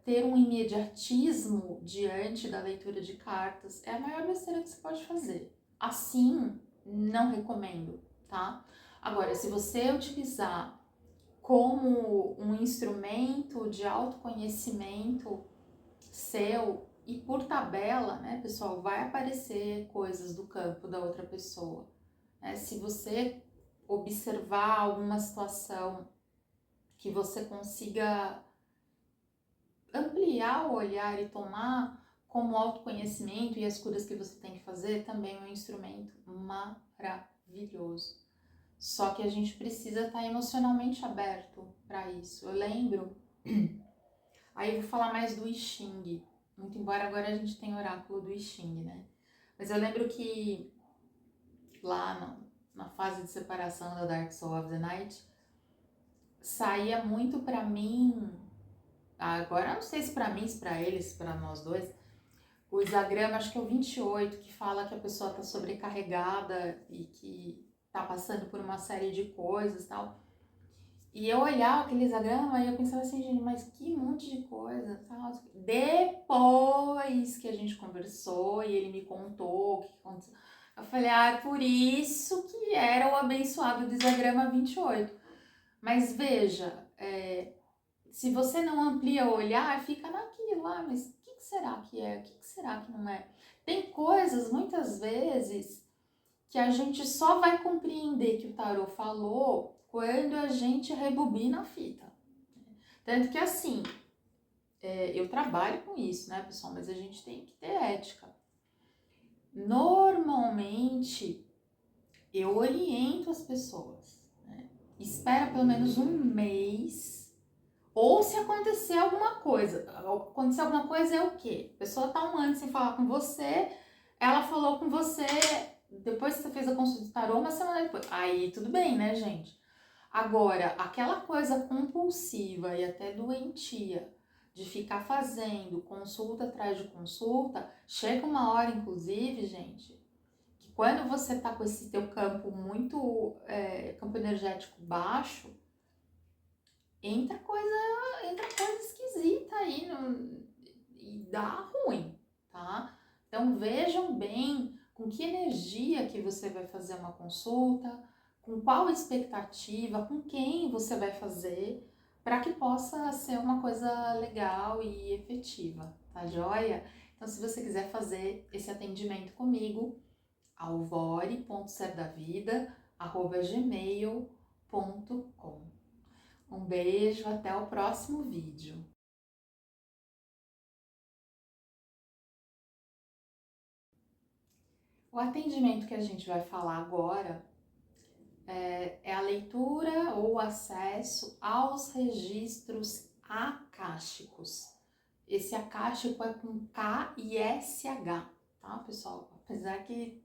Speaker 1: ter um imediatismo diante da leitura de cartas é a maior besteira que você pode fazer. Assim, não recomendo, tá? Agora, se você utilizar como um instrumento de autoconhecimento seu, e por tabela, né, pessoal, vai aparecer coisas do campo da outra pessoa. Se você observar alguma situação que você consiga ampliar o olhar e tomar como autoconhecimento e as curas que você tem que fazer, também é um instrumento maravilhoso. Só que a gente precisa estar emocionalmente aberto para isso. Eu lembro, aí eu vou falar mais do I Ching, muito embora agora a gente tenha oráculo do I Ching, né? Mas eu lembro que lá na fase de separação da Dark Soul of the Night, saía muito pra mim, agora eu não sei se pra mim, se pra eles, pra nós dois, o hexagrama, acho que é o 28, que fala que a pessoa tá sobrecarregada e que tá passando por uma série de coisas e tal. E eu olhava aquele hexagrama e eu pensava assim, gente, mas que monte de coisa, tal. Depois que a gente conversou e ele me contou o que aconteceu, eu falei, é por isso que era o abençoado do hexagrama 28. Mas veja, se você não amplia o olhar, fica naquilo lá, mas o que será que é? O que será que não é? Tem coisas, muitas vezes, que a gente só vai compreender que o tarô falou quando a gente rebobina a fita. Tanto que assim, eu trabalho com isso, né, pessoal? Mas a gente tem que ter ética. Normalmente, eu oriento as pessoas, né? Espera pelo menos um mês, ou se acontecer alguma coisa. Acontecer alguma coisa é o quê? A pessoa tá um ano sem falar com você, ela falou com você depois que você fez a consulta de tarô, uma semana depois. Aí tudo bem, né, gente? Agora, aquela coisa compulsiva e até doentia de ficar fazendo consulta atrás de consulta, chega uma hora, inclusive, gente, que quando você tá com esse teu campo muito, campo energético baixo, entra coisa esquisita aí e dá ruim, tá? Então vejam bem com que energia que você vai fazer uma consulta, com qual expectativa, com quem você vai fazer, para que possa ser uma coisa legal e efetiva, tá joia? Então se você quiser fazer esse atendimento comigo, alvore.serdavida@gmail.com. Um beijo, até o próximo vídeo. O atendimento que a gente vai falar agora é a leitura ou acesso aos registros akáshicos, Esse acástico é com K e SH, tá, pessoal? Apesar que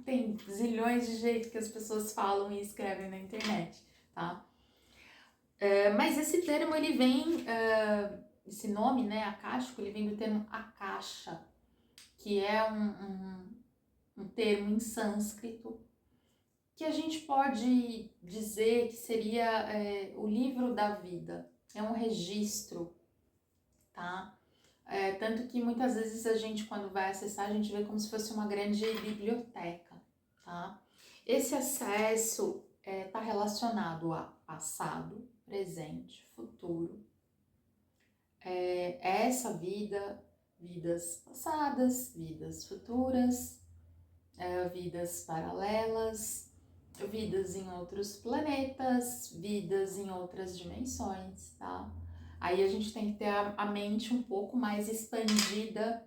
Speaker 1: tem zilhões de jeitos que as pessoas falam e escrevem na internet, tá? Mas esse termo, ele vem, esse nome, né, acástico, ele vem do termo akasha, que é um termo em sânscrito, que a gente pode dizer que seria o livro da vida, é um registro, tá? Tanto que muitas vezes a gente, quando vai acessar, a gente vê como se fosse uma grande biblioteca, tá? Esse acesso está relacionado a passado, presente, futuro, essa vida, vidas passadas, vidas futuras, vidas paralelas, vidas em outros planetas, vidas em outras dimensões, tá? Aí a gente tem que ter a mente um pouco mais expandida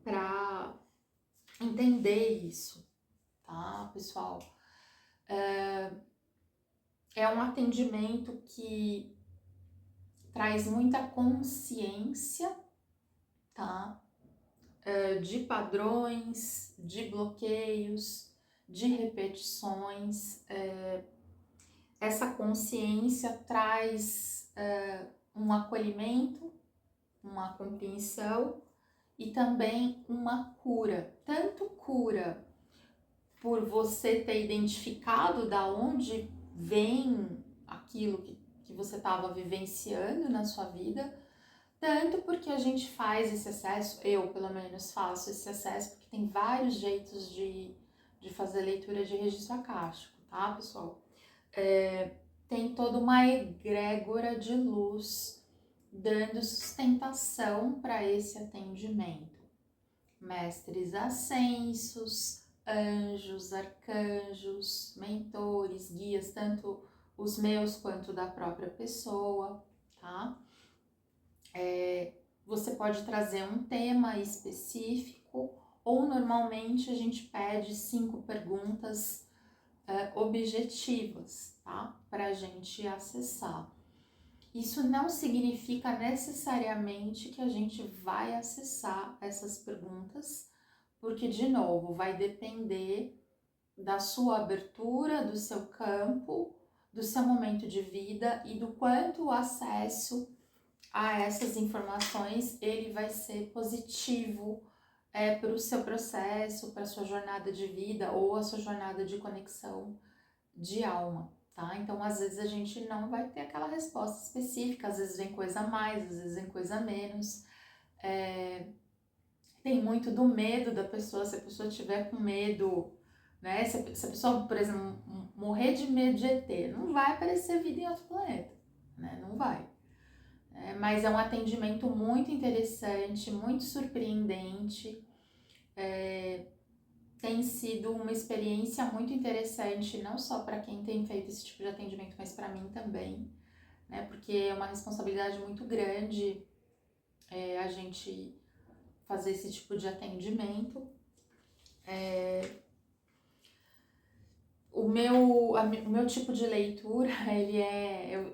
Speaker 1: para entender isso, tá, pessoal? É um atendimento que traz muita consciência, tá? De padrões, de bloqueios, de repetições. Essa consciência traz um acolhimento, uma compreensão e também uma cura. Tanto cura por você ter identificado da onde vem aquilo que você estava vivenciando na sua vida, tanto porque a gente faz esse acesso, eu pelo menos faço esse acesso, porque tem vários jeitos de fazer leitura de registro acástico, tá, pessoal? Tem toda uma egrégora de luz dando sustentação para esse atendimento. Mestres ascensos, anjos, arcanjos, mentores, guias, tanto os meus quanto da própria pessoa, tá? Você pode trazer um tema específico ou normalmente a gente pede 5 perguntas objetivas, tá? Para a gente acessar. Isso não significa necessariamente que a gente vai acessar essas perguntas, porque, de novo, vai depender da sua abertura, do seu campo, do seu momento de vida e do quanto o acesso a essas informações ele vai ser positivo para o seu processo, para a sua jornada de vida ou a sua jornada de conexão de alma, tá? Então, às vezes a gente não vai ter aquela resposta específica, às vezes vem coisa a mais, às vezes vem coisa a menos. Tem muito do medo da pessoa, se a pessoa tiver com medo, né? Se a pessoa, por exemplo, morrer de medo de ET, não vai aparecer vida em outro planeta, né? Não vai. Mas é um atendimento muito interessante, muito surpreendente. Tem sido uma experiência muito interessante, não só para quem tem feito esse tipo de atendimento, mas para mim também, né? Porque é uma responsabilidade muito grande a gente fazer esse tipo de atendimento. O meu tipo de leitura, ele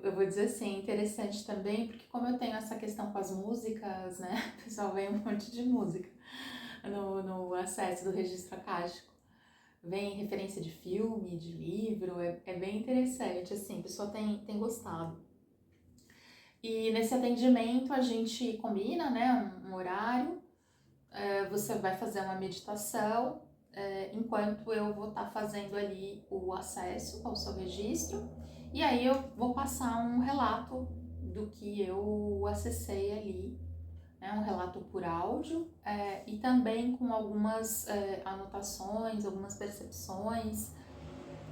Speaker 1: eu vou dizer assim, interessante também, porque como eu tenho essa questão com as músicas, né? O pessoal vem um monte de música no acesso do registro acástico. Vem referência de filme, de livro, é bem interessante, assim, o pessoal tem gostado. E nesse atendimento a gente combina, né, um horário, você vai fazer uma meditação, enquanto eu vou estar fazendo ali o acesso ao seu registro, e aí eu vou passar um relato do que eu acessei ali, né, um relato por áudio, e também com algumas anotações, algumas percepções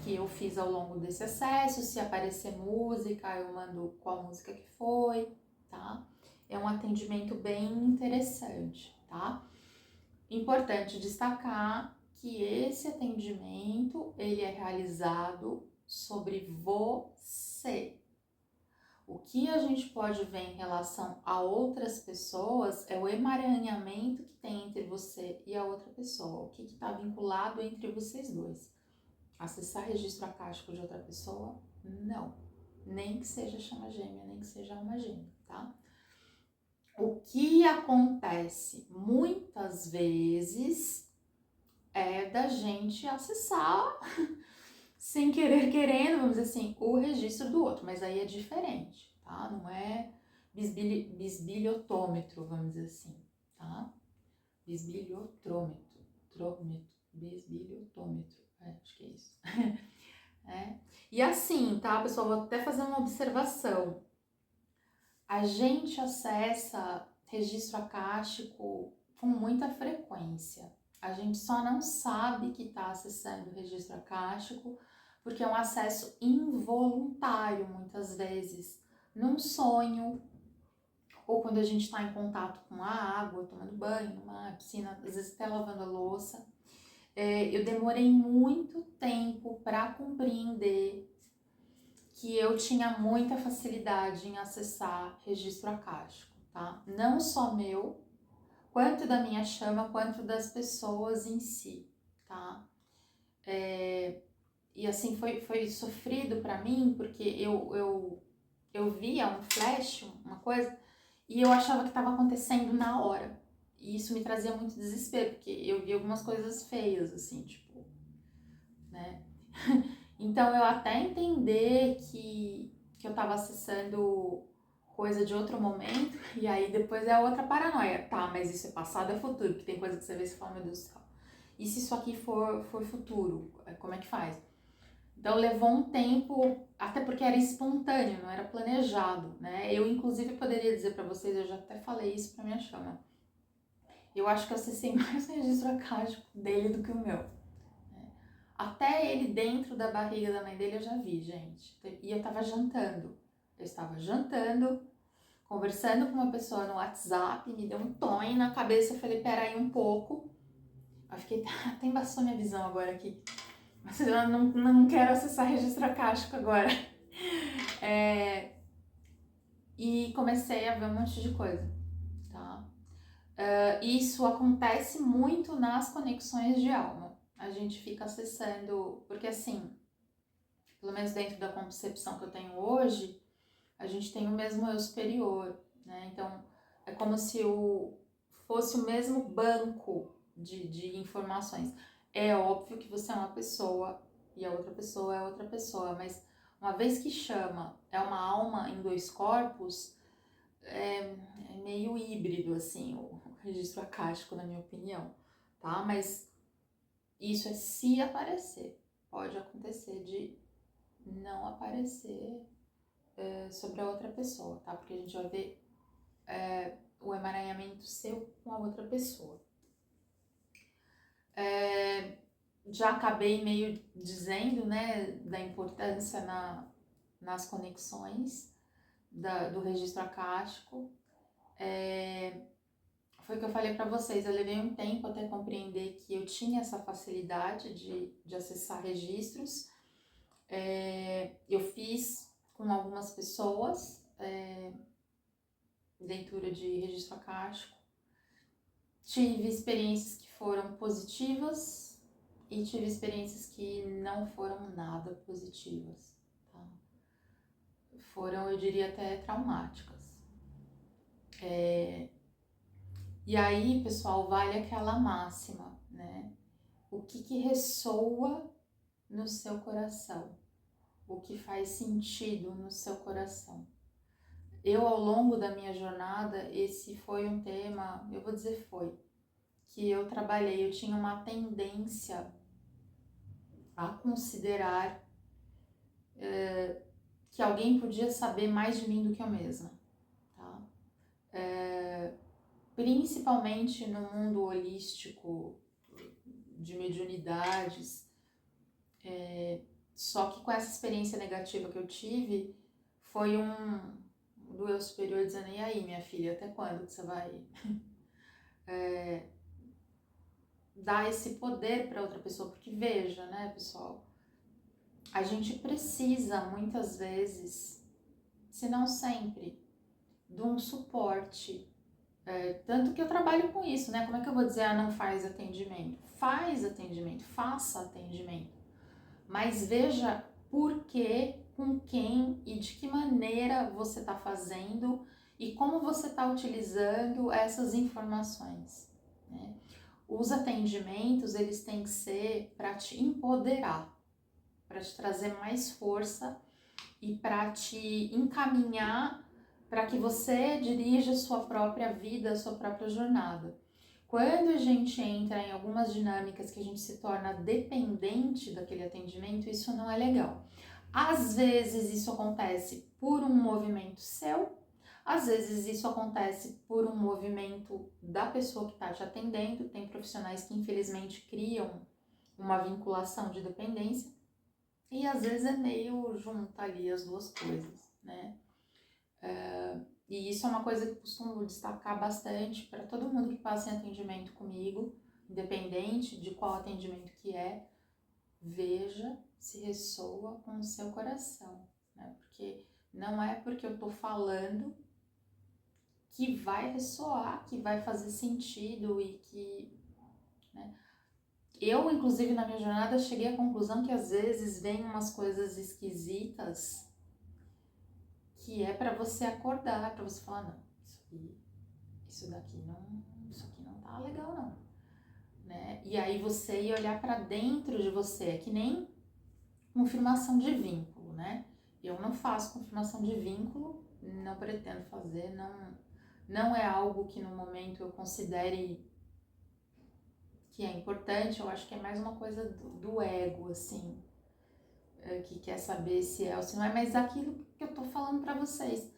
Speaker 1: que eu fiz ao longo desse acesso. Se aparecer música, eu mando qual música que foi, tá? É um atendimento bem interessante, tá? Importante destacar que esse atendimento, ele é realizado sobre você. O que a gente pode ver em relação a outras pessoas é o emaranhamento que tem entre você e a outra pessoa, o que está vinculado entre vocês dois. Acessar registro acástico de outra pessoa, não. Nem que seja chama gêmea, nem que seja alma gêmea, tá? que acontece muitas vezes é da gente acessar sem querer querendo, vamos dizer assim, o registro do outro, mas aí é diferente, tá? Não é bisbilhotômetro, vamos dizer assim, tá? Bisbilhotômetro, bisbilhotômetro, acho que é isso. E assim, tá, pessoal, vou até fazer uma observação. A gente acessa registro acástico com muita frequência. A gente só não sabe que está acessando o registro acástico porque é um acesso involuntário, muitas vezes, num sonho, ou quando a gente está em contato com a água, tomando banho, numa piscina, às vezes até lavando a louça. Eu demorei muito tempo para compreender que eu tinha muita facilidade em acessar registro acástico, tá? Não só meu, quanto da minha chama, quanto das pessoas em si, tá? E assim, foi sofrido para mim, porque eu via um flash, uma coisa, e eu achava que estava acontecendo na hora. E isso me trazia muito desespero, porque eu via algumas coisas feias, assim, tipo, né? Então, eu até entender que eu tava acessando coisa de outro momento, e aí depois é outra paranoia. Tá, mas isso é passado, é futuro, porque tem coisa que você vê e você fala, meu Deus do céu. E se isso aqui for futuro, como é que faz? Então, levou um tempo, até porque era espontâneo, não era planejado, né? Eu, inclusive, poderia dizer pra vocês, eu já até falei isso pra minha chama. Eu acho que eu acessei mais o registro acástico dele do que o meu. Até ele dentro da barriga da mãe dele eu já vi, gente. E eu tava jantando. Eu estava jantando, conversando com uma pessoa no WhatsApp, me deu um tom na cabeça. Eu falei, peraí um pouco. Eu fiquei, até embaçou minha visão agora aqui. Mas eu não quero acessar registro acástico agora. E comecei a ver um monte de coisa, tá? Isso acontece muito nas conexões de alma. A gente fica acessando, porque assim, pelo menos dentro da concepção que eu tenho hoje, a gente tem o mesmo eu superior, né? Então, é como se fosse o mesmo banco de informações. É óbvio que você é uma pessoa e a outra pessoa é outra pessoa, mas uma vez que chama, é uma alma em dois corpos, é meio híbrido, assim, o registro acástico, na minha opinião, tá? Mas isso é se aparecer. Pode acontecer de não aparecer sobre a outra pessoa, tá? Porque a gente vai ver o emaranhamento seu com a outra pessoa. Já acabei meio dizendo, né, da importância nas conexões do registro acástico. Foi o que eu falei para vocês, eu levei um tempo até compreender que eu tinha essa facilidade de acessar registros. Eu fiz com algumas pessoas leitura de registro acástico. Tive experiências que foram positivas e tive experiências que não foram nada positivas, tá? Foram, eu diria, até traumáticas. E aí, pessoal, vale aquela máxima, né? O que ressoa no seu coração? O que faz sentido no seu coração? Eu, ao longo da minha jornada, esse foi um tema, eu vou dizer que eu trabalhei. Eu tinha uma tendência a considerar que alguém podia saber mais de mim do que eu mesma, tá? Principalmente no mundo holístico, de mediunidades, só que com essa experiência negativa que eu tive, foi do eu superior dizendo, e aí, minha filha, até quando que você vai dar esse poder para outra pessoa? Porque veja, né, pessoal, a gente precisa muitas vezes, se não sempre, de um suporte. Tanto que eu trabalho com isso, né? Como é que eu vou dizer, não faz atendimento? Faz atendimento, faça atendimento. Mas veja por que, com quem e de que maneira você está fazendo e como você está utilizando essas informações, né? Os atendimentos, eles têm que ser para te empoderar, para te trazer mais força e para te encaminhar para que você dirija a sua própria vida, a sua própria jornada. Quando a gente entra em algumas dinâmicas que a gente se torna dependente daquele atendimento, isso não é legal. Às vezes isso acontece por um movimento seu, às vezes isso acontece por um movimento da pessoa que está te atendendo. Tem profissionais que infelizmente criam uma vinculação de dependência e às vezes é meio junta ali as duas coisas, né? E isso é uma coisa que eu costumo destacar bastante para todo mundo que passa em atendimento comigo, independente de qual atendimento que é, veja se ressoa com o seu coração, né? Porque não é porque eu tô falando que vai ressoar, que vai fazer sentido e que, né? Eu, inclusive, na minha jornada, cheguei à conclusão que às vezes vem umas coisas esquisitas que é para você acordar, para você falar, não, isso aqui não tá legal não, né? E aí você ir olhar para dentro de você, é que nem confirmação de vínculo, né? Eu não faço confirmação de vínculo, não pretendo fazer, não é algo que no momento eu considere que é importante. Eu acho que é mais uma coisa do ego, assim, que quer saber se é ou se não é, mas aquilo que eu tô falando para vocês,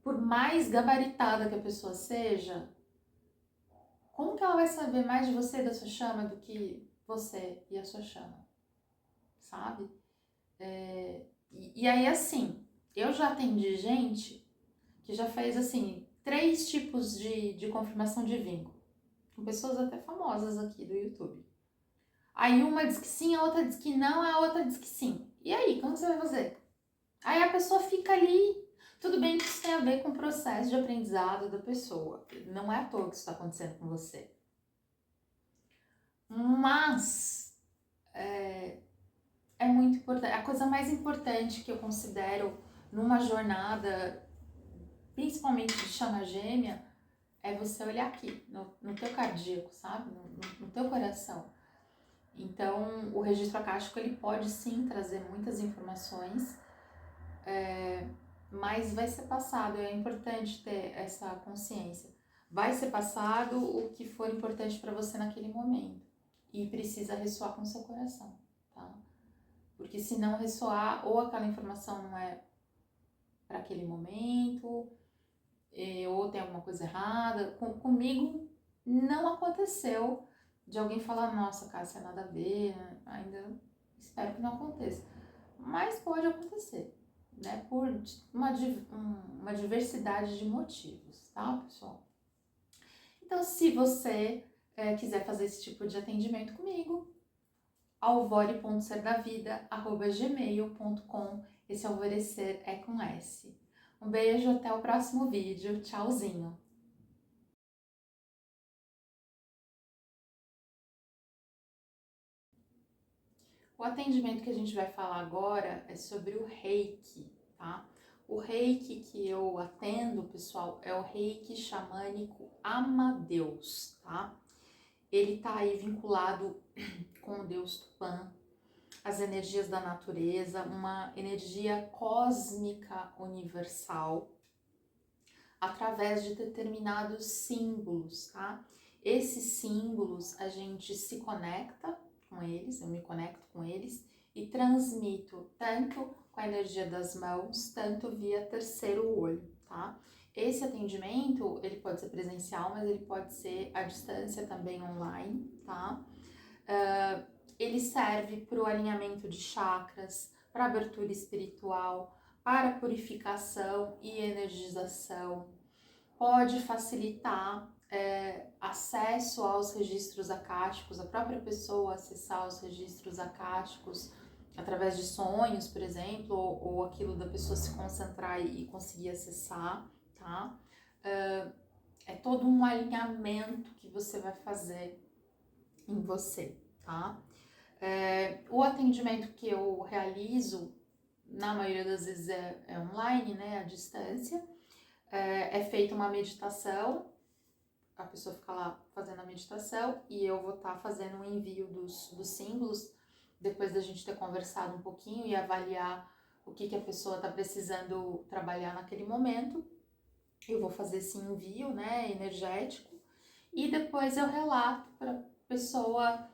Speaker 1: por mais gabaritada que a pessoa seja, como que ela vai saber mais de você e da sua chama do que você e a sua chama, sabe? E aí, assim, eu já atendi gente que já fez, assim, 3 tipos de confirmação de vínculo, com pessoas até famosas aqui do YouTube. Aí uma diz que sim, a outra diz que não, a outra diz que sim. E aí, como você vai fazer? Aí a pessoa fica ali. Tudo bem que isso tem a ver com o processo de aprendizado da pessoa. Não é à toa que isso está acontecendo com você. Mas é muito importante. A coisa mais importante que eu considero numa jornada, principalmente de chama gêmea, é você olhar aqui, no teu cardíaco, sabe? No teu coração. Então, o registro acástico, ele pode sim trazer muitas informações, mas vai ser passado, é importante ter essa consciência. Vai ser passado o que for importante para você naquele momento e precisa ressoar com o seu coração, tá? Porque se não ressoar, ou aquela informação não é para aquele momento, ou tem alguma coisa errada. Comigo não aconteceu de alguém falar, nossa, Cássia, nada a ver, né? Ainda espero que não aconteça. Mas pode acontecer, né? Por uma diversidade de motivos, tá, pessoal? Então, se você quiser fazer esse tipo de atendimento comigo, alvore.serdavida@gmail.com. Esse alvorecer é com S. Um beijo, até o próximo vídeo. Tchauzinho! O atendimento que a gente vai falar agora é sobre o Reiki, tá? O Reiki que eu atendo, pessoal, é o Reiki xamânico Amadeus, tá? Ele tá aí vinculado com o deus Tupã, as energias da natureza, uma energia cósmica universal, através de determinados símbolos, tá? Esses símbolos a gente se conecta com eles, eu me conecto com eles e transmito tanto com a energia das mãos, tanto via terceiro olho, tá? Esse atendimento, ele pode ser presencial, mas ele pode ser à distância também online, tá? Ele serve para o alinhamento de chakras, para abertura espiritual, para purificação e energização. Pode facilitar acesso aos registros acásticos, a própria pessoa acessar os registros acásticos através de sonhos, por exemplo, ou aquilo da pessoa se concentrar e conseguir acessar, tá? É todo um alinhamento que você vai fazer em você, tá? O atendimento que eu realizo, na maioria das vezes é online, né, à distância. é feita uma meditação, a pessoa fica lá fazendo a meditação e eu vou estar fazendo um envio dos símbolos, depois da gente ter conversado um pouquinho e avaliar o que a pessoa está precisando trabalhar naquele momento. Eu vou fazer esse envio, né, energético, e depois eu relato para a pessoa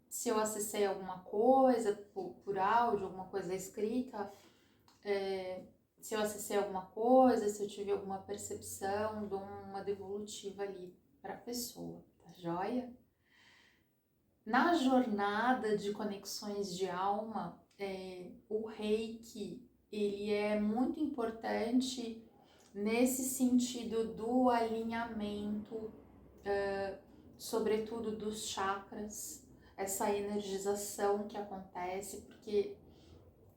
Speaker 1: se eu acessei alguma coisa por áudio, alguma coisa escrita, se eu acessei alguma coisa, se eu tive alguma percepção, dou uma devolutiva ali para a pessoa, tá joia? Na jornada de conexões de alma, o Reiki, ele é muito importante nesse sentido do alinhamento, sobretudo dos chakras, essa energização que acontece, porque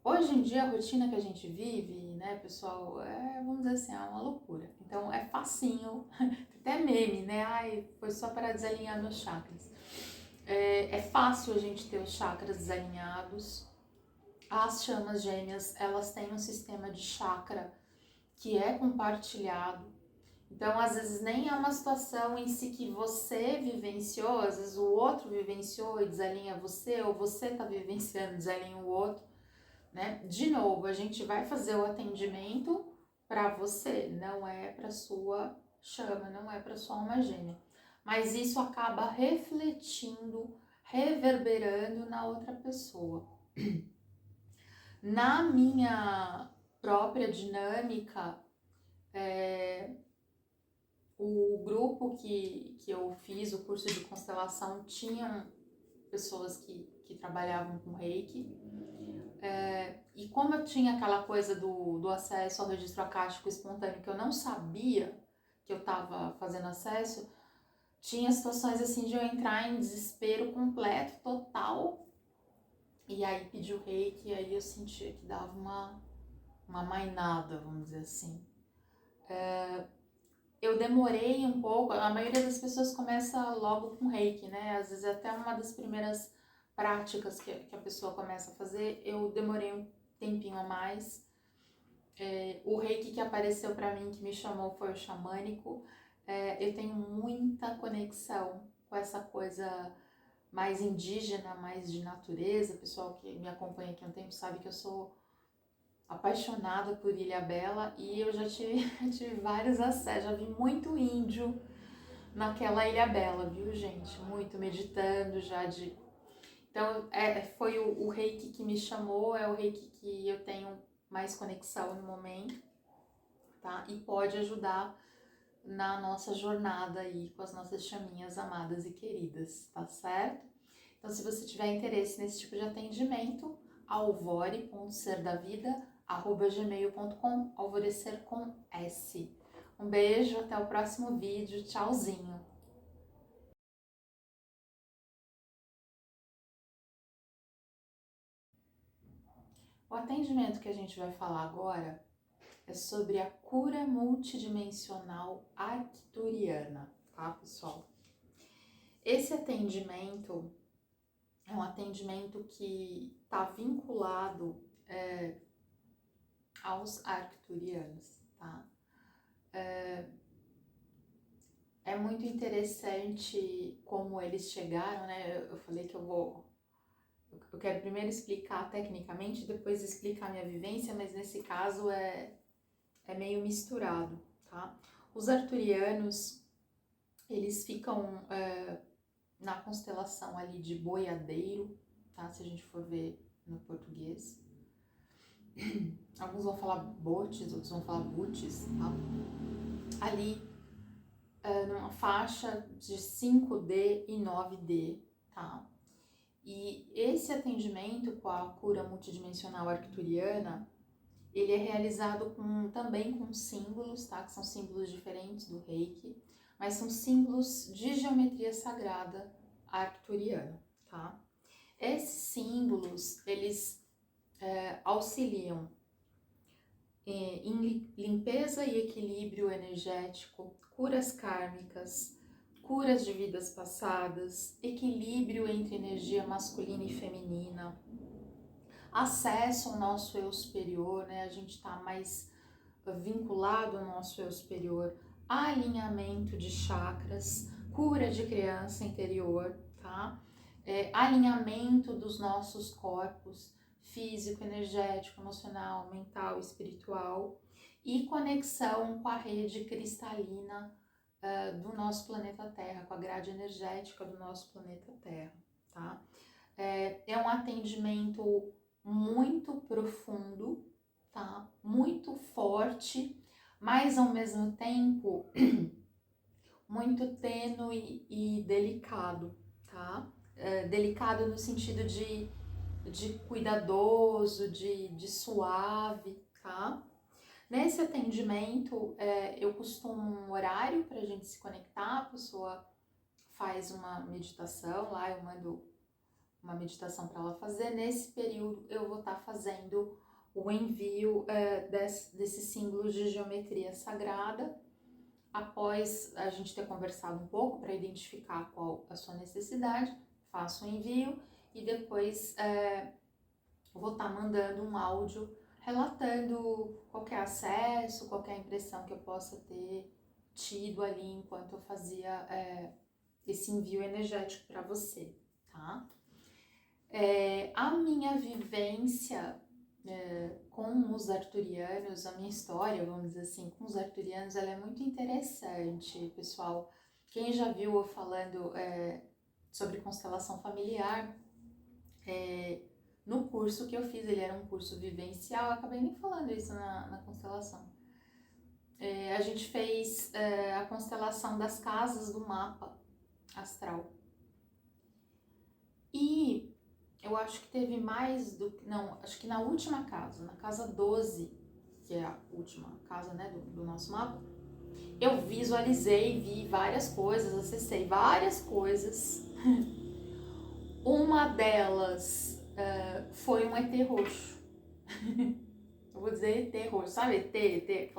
Speaker 1: hoje em dia a rotina que a gente vive, né, pessoal, vamos dizer assim, é uma loucura. Então é facinho, até meme, né? Ai, foi só para desalinhar meus chakras. É fácil a gente ter os chakras desalinhados. As chamas gêmeas, elas têm um sistema de chakra que é compartilhado. Então, às vezes, nem é uma situação em si que você vivenciou, às vezes o outro vivenciou e desalinha você, ou você está vivenciando e desalinha o outro, né? De novo, a gente vai fazer o atendimento para você, não é para sua chama, não é para sua alma gêmea. Mas isso acaba refletindo, reverberando na outra pessoa. Na minha própria dinâmica, o grupo que eu fiz, o curso de constelação, tinham pessoas que trabalhavam com Reiki. E como eu tinha aquela coisa do acesso ao registro acástico espontâneo, que eu não sabia que eu estava fazendo acesso, tinha situações assim de eu entrar em desespero completo, total, e aí pedir o Reiki, e aí eu sentia que dava uma mainada, vamos dizer assim. Eu demorei um pouco, a maioria das pessoas começa logo com Reiki, né? Às vezes até uma das primeiras práticas que a pessoa começa a fazer, eu demorei um tempinho a mais. O Reiki que apareceu para mim, que me chamou, foi o xamânico. Eu tenho muita conexão com essa coisa mais indígena, mais de natureza. O pessoal que me acompanha aqui há um tempo sabe que eu sou apaixonada por Ilhabela e eu já tive vários acessos, já vi muito índio naquela Ilhabela, viu, gente? Muito meditando já de... Então, foi o Reiki que me chamou, é o Reiki que eu tenho mais conexão no momento, tá? E pode ajudar na nossa jornada aí com as nossas chaminhas amadas e queridas, tá certo? Então, se você tiver interesse nesse tipo de atendimento, alvore.serdavida@gmail.com, alvorecer com S. Um beijo, até o próximo vídeo, tchauzinho! O atendimento que a gente vai falar agora é sobre a cura multidimensional arcturiana, tá, pessoal? Esse atendimento é um atendimento que está vinculado aos arcturianos, tá? É muito interessante como eles chegaram, né? Eu falei que eu quero primeiro explicar tecnicamente, depois explicar a minha vivência, mas nesse caso é meio misturado, tá? Os arturianos, eles ficam na constelação ali de Boiadeiro, tá? Se a gente for ver no português. Alguns vão falar botes, outros vão falar butes, tá? Ali, numa faixa de 5D e 9D, tá? E esse atendimento com a cura multidimensional arcturiana, ele é realizado também com símbolos, tá? Que são símbolos diferentes do Reiki, mas são símbolos de geometria sagrada arcturiana, tá? Esses símbolos, eles auxiliam em limpeza e equilíbrio energético, curas kármicas, curas de vidas passadas, equilíbrio entre energia masculina e feminina, acesso ao nosso eu superior, né? A gente tá mais vinculado ao nosso eu superior, alinhamento de chakras, cura de criança interior, tá? Alinhamento dos nossos corpos, físico, energético, emocional, mental, espiritual, e conexão com a rede cristalina do nosso planeta Terra, com a grade energética do nosso planeta Terra, tá? É um atendimento muito profundo, tá? Muito forte, mas ao mesmo tempo muito tênue e delicado, tá? Delicado no sentido de cuidadoso, de suave, tá? Nesse atendimento, eu costumo um horário para a gente se conectar, a pessoa faz uma meditação lá, eu mando uma meditação para ela fazer. Nesse período, eu vou estar fazendo o envio desses símbolos de geometria sagrada, após a gente ter conversado um pouco para identificar qual a sua necessidade, faço o envio e depois vou estar mandando um áudio relatando qualquer acesso, qualquer impressão que eu possa ter tido ali enquanto eu fazia esse envio energético para você, tá? A minha vivência com os arturianos, a minha história, vamos dizer assim, com os arturianos, ela é muito interessante, pessoal. Quem já viu eu falando sobre constelação familiar, no curso que eu fiz, ele era um curso vivencial, eu acabei nem falando isso na constelação. A gente fez a constelação das casas do mapa astral. E eu acho que teve mais do... Não, acho que na última casa, na casa 12, que é a última casa, né, do nosso mapa, eu visualizei, vi várias coisas, acessei várias coisas. Uma delas foi um ET roxo. Eu vou dizer ET roxo, sabe ET,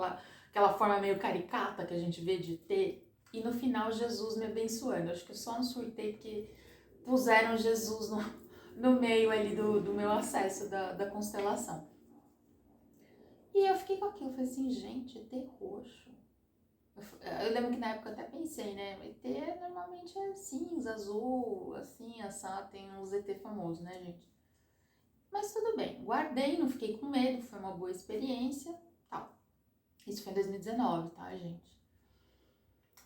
Speaker 1: aquela forma meio caricata que a gente vê de ET. E no final Jesus me abençoando. Acho que eu só não surtei porque puseram Jesus no meio ali do meu acesso da constelação. E eu fiquei com aquilo, eu falei assim, gente, ET roxo. Eu lembro que na época eu até pensei, né, ET normalmente é cinza, azul, assim, assado, tem uns ET famosos, né, gente? Mas tudo bem, guardei, não fiquei com medo, foi uma boa experiência, tal. Isso foi em 2019, tá, gente?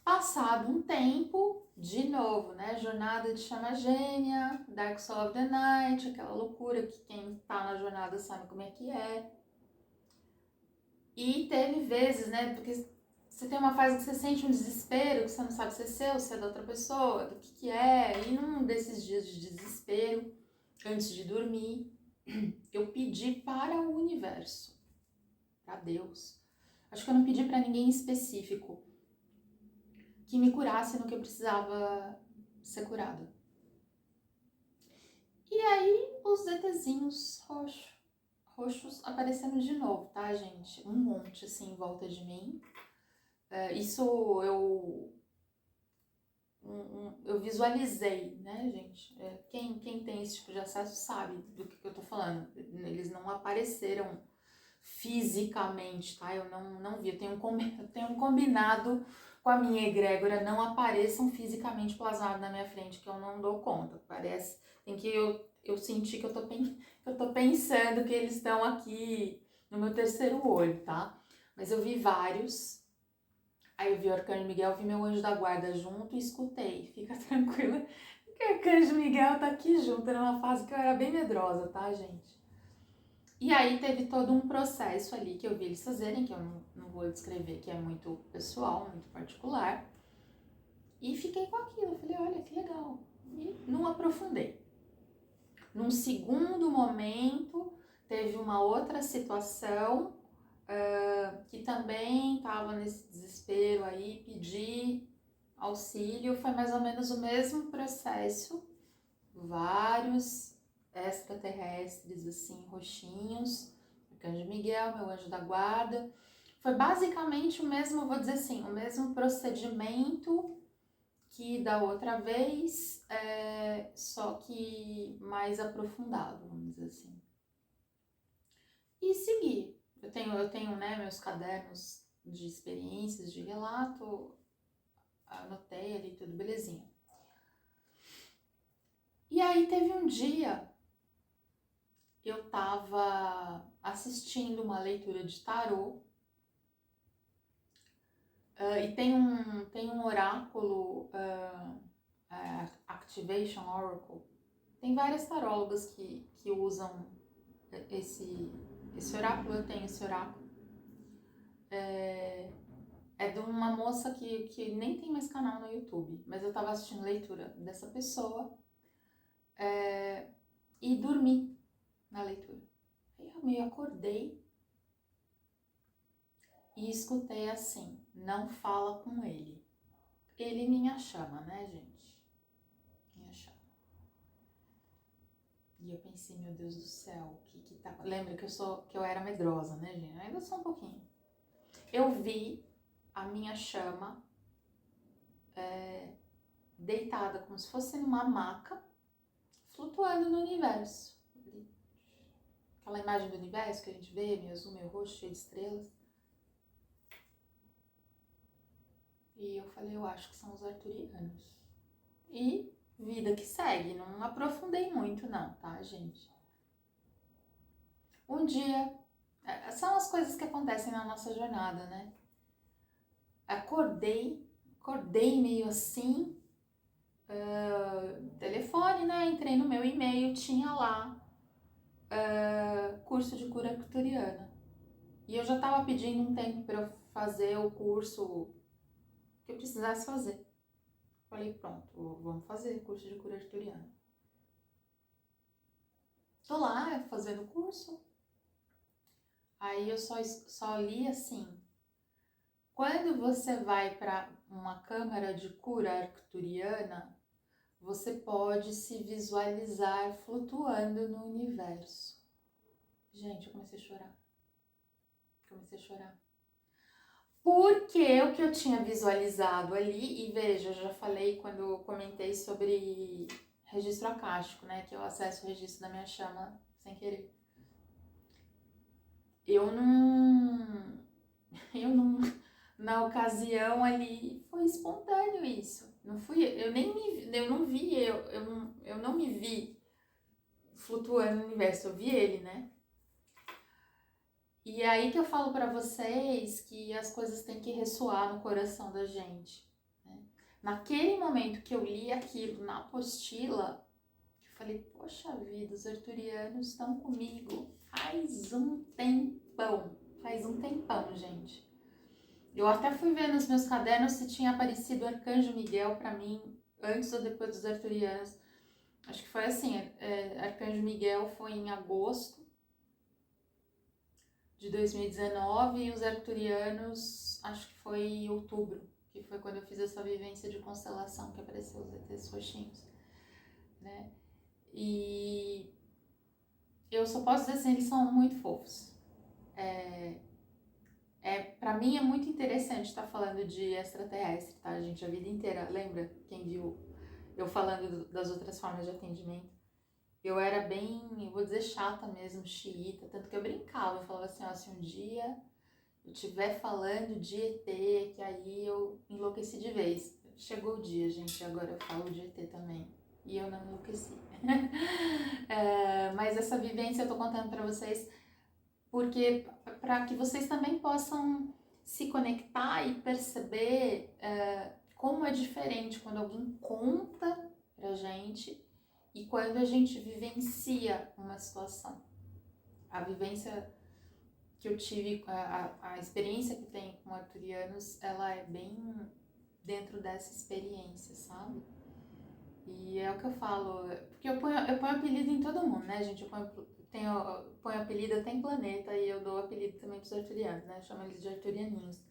Speaker 1: Passado um tempo, de novo, né, jornada de chama gêmea, Dark Soul of the Night, aquela loucura que quem tá na jornada sabe como é que é. E teve vezes, né, porque você tem uma fase que você sente um desespero, que você não sabe se é seu, se é da outra pessoa, do que é. E num desses dias de desespero, antes de dormir, eu pedi para o universo, para Deus. Acho que eu não pedi para ninguém específico que me curasse no que eu precisava ser curada. E aí os ETzinhos roxos aparecendo de novo, tá, gente? Um monte assim em volta de mim. Isso eu visualizei, né, gente? Quem tem esse tipo de acesso sabe do que eu tô falando. Eles não apareceram fisicamente, tá? Eu não vi. Eu tenho um combinado com a minha egrégora, não apareçam fisicamente plasmado na minha frente, que eu não dou conta. Parece, eu senti que eu tô pensando que eles estão aqui no meu terceiro olho, tá? Mas eu vi vários. Aí eu vi o Arcanjo Miguel, vi meu anjo da guarda junto e escutei. Fica tranquila, que o Arcanjo Miguel tá aqui junto, era uma fase que eu era bem medrosa, tá, gente? E aí teve todo um processo ali que eu vi eles fazerem, que eu não vou descrever, que é muito pessoal, muito particular. E fiquei com aquilo, falei, olha que legal. E não aprofundei. Num segundo momento, teve uma outra situação que também estava nesse desespero aí, pedi auxílio, foi mais ou menos o mesmo processo, vários extraterrestres assim, roxinhos, Arcanjo Miguel, meu anjo da guarda, foi basicamente o mesmo, vou dizer assim, o mesmo procedimento que da outra vez, só que mais aprofundado, vamos dizer assim. E segui. eu tenho, né, meus cadernos de experiências, de relato, anotei ali tudo, belezinha. E aí teve um dia, eu tava assistindo uma leitura de tarô, e tem um oráculo, Activation Oracle. Tem várias tarólogas que usam esse oráculo, eu tenho esse oráculo. É de uma moça que nem tem mais canal no YouTube, mas eu tava assistindo leitura dessa pessoa, e dormi na leitura. Aí eu meio acordei e escutei assim: não fala com ele. Ele minha chama, né, gente? Minha chama. E eu pensei, meu Deus do céu, o que tá... Lembra que eu era medrosa, né, gente? Ainda só um pouquinho. Eu vi a minha chama deitada como se fosse numa maca, flutuando no universo. Aquela imagem do universo que a gente vê, meio azul, meio roxo, cheio de estrelas. E eu falei, eu acho que são os arturianos. E vida que segue, não aprofundei muito não, tá, gente? Um dia, são as coisas que acontecem na nossa jornada, né? Acordei meio assim, telefone, né? Entrei no meu e-mail, tinha lá curso de cura arcturiana. E eu já tava pedindo um tempo para eu fazer o curso que eu precisasse fazer. Falei, pronto, vamos fazer curso de cura arcturiana. Tô lá fazendo o curso. Aí eu só li assim: quando você vai para uma câmara de cura arcturiana, você pode se visualizar flutuando no universo. Gente, eu comecei a chorar. Porque o que eu tinha visualizado ali, e veja, eu já falei quando eu comentei sobre registro acástico, né? Que eu acesso o registro da minha chama sem querer. Eu não, na ocasião ali, foi espontâneo isso. Não fui, eu não vi, eu não me vi flutuando no universo, eu vi ele, né? E é aí que eu falo pra vocês que as coisas têm que ressoar no coração da gente, né? Naquele momento que eu li aquilo na apostila, eu falei, poxa vida, os arturianos estão comigo faz um tempão, gente. Eu até fui ver nos meus cadernos se tinha aparecido o Arcanjo Miguel pra mim antes ou depois dos arturianos. Acho que foi assim, Arcanjo Miguel foi em agosto de 2019 e os arcturianos acho que foi em outubro, que foi quando eu fiz essa vivência de constelação que apareceu os ETs roxinhos, né? E eu só posso dizer assim, eles são muito fofos. Pra mim é muito interessante estar falando de extraterrestre, tá, gente? A vida inteira, lembra quem viu eu falando das outras formas de atendimento? Eu era bem, eu vou dizer, chata mesmo, xiita, tanto que eu brincava, eu falava assim, ó, se um dia eu estiver falando de ET, que aí eu enlouqueci de vez. Chegou o dia, gente, agora eu falo de ET também. E eu não enlouqueci. Mas essa vivência eu tô contando pra vocês porque para que vocês também possam se conectar e perceber como é diferente quando alguém conta pra gente e quando a gente vivencia uma situação. A vivência que eu tive, a experiência que tem com arturianos, ela é bem dentro dessa experiência, sabe? E é o que eu falo, porque eu ponho apelido em todo mundo, né, gente? Eu ponho apelido até em planeta e eu dou apelido também pros arturianos, né? Eu chamo eles de arturianinhos.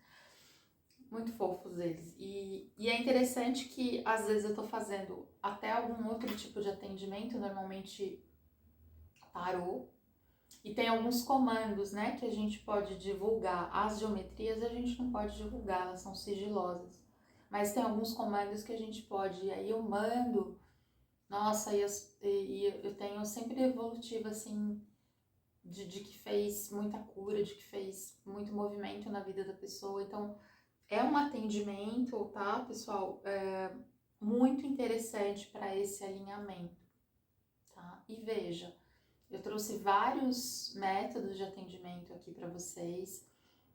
Speaker 1: Muito fofos eles. E é interessante que às vezes eu tô fazendo até algum outro tipo de atendimento, normalmente tarô, e tem alguns comandos, né, que a gente pode divulgar. As geometrias a gente não pode divulgar, elas são sigilosas. Mas tem alguns comandos que a gente pode, e aí eu mando, nossa, e eu tenho sempre evolutiva, assim, de que fez muita cura, de que fez muito movimento na vida da pessoa. Então, é um atendimento, tá, pessoal? Muito interessante para esse alinhamento, tá? E veja, eu trouxe vários métodos de atendimento aqui para vocês.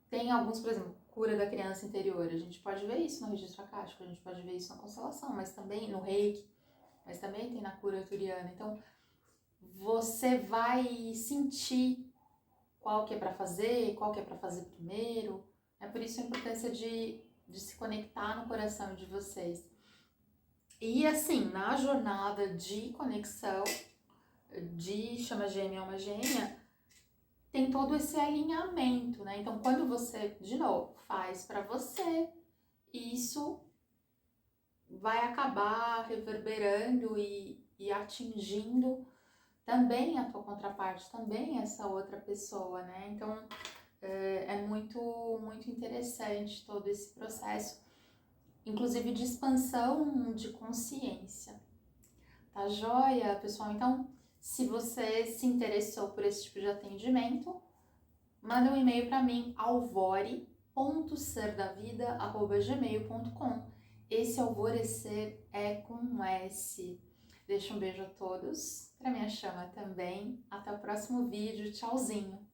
Speaker 1: Tem alguns, por exemplo, cura da criança interior. A gente pode ver isso no registro akáshico, a gente pode ver isso na constelação, mas também no reiki, mas também tem na cura arturiana. Então, você vai sentir qual que é para fazer, qual que é para fazer primeiro. É por isso a importância de se conectar no coração de vocês. E assim, na jornada de conexão de chama gêmea alma gêmea, tem todo esse alinhamento, né? Então, quando você, de novo, faz para você, isso vai acabar reverberando e atingindo também a tua contraparte, também essa outra pessoa, né? Então, é muito, muito interessante todo esse processo, inclusive de expansão de consciência. Tá joia, pessoal? Então, se você se interessou por esse tipo de atendimento, manda um e-mail para mim, alvore.serdavida@gmail.com. Esse alvorecer é com um S. Deixa um beijo a todos, para minha chama também. Até o próximo vídeo. Tchauzinho!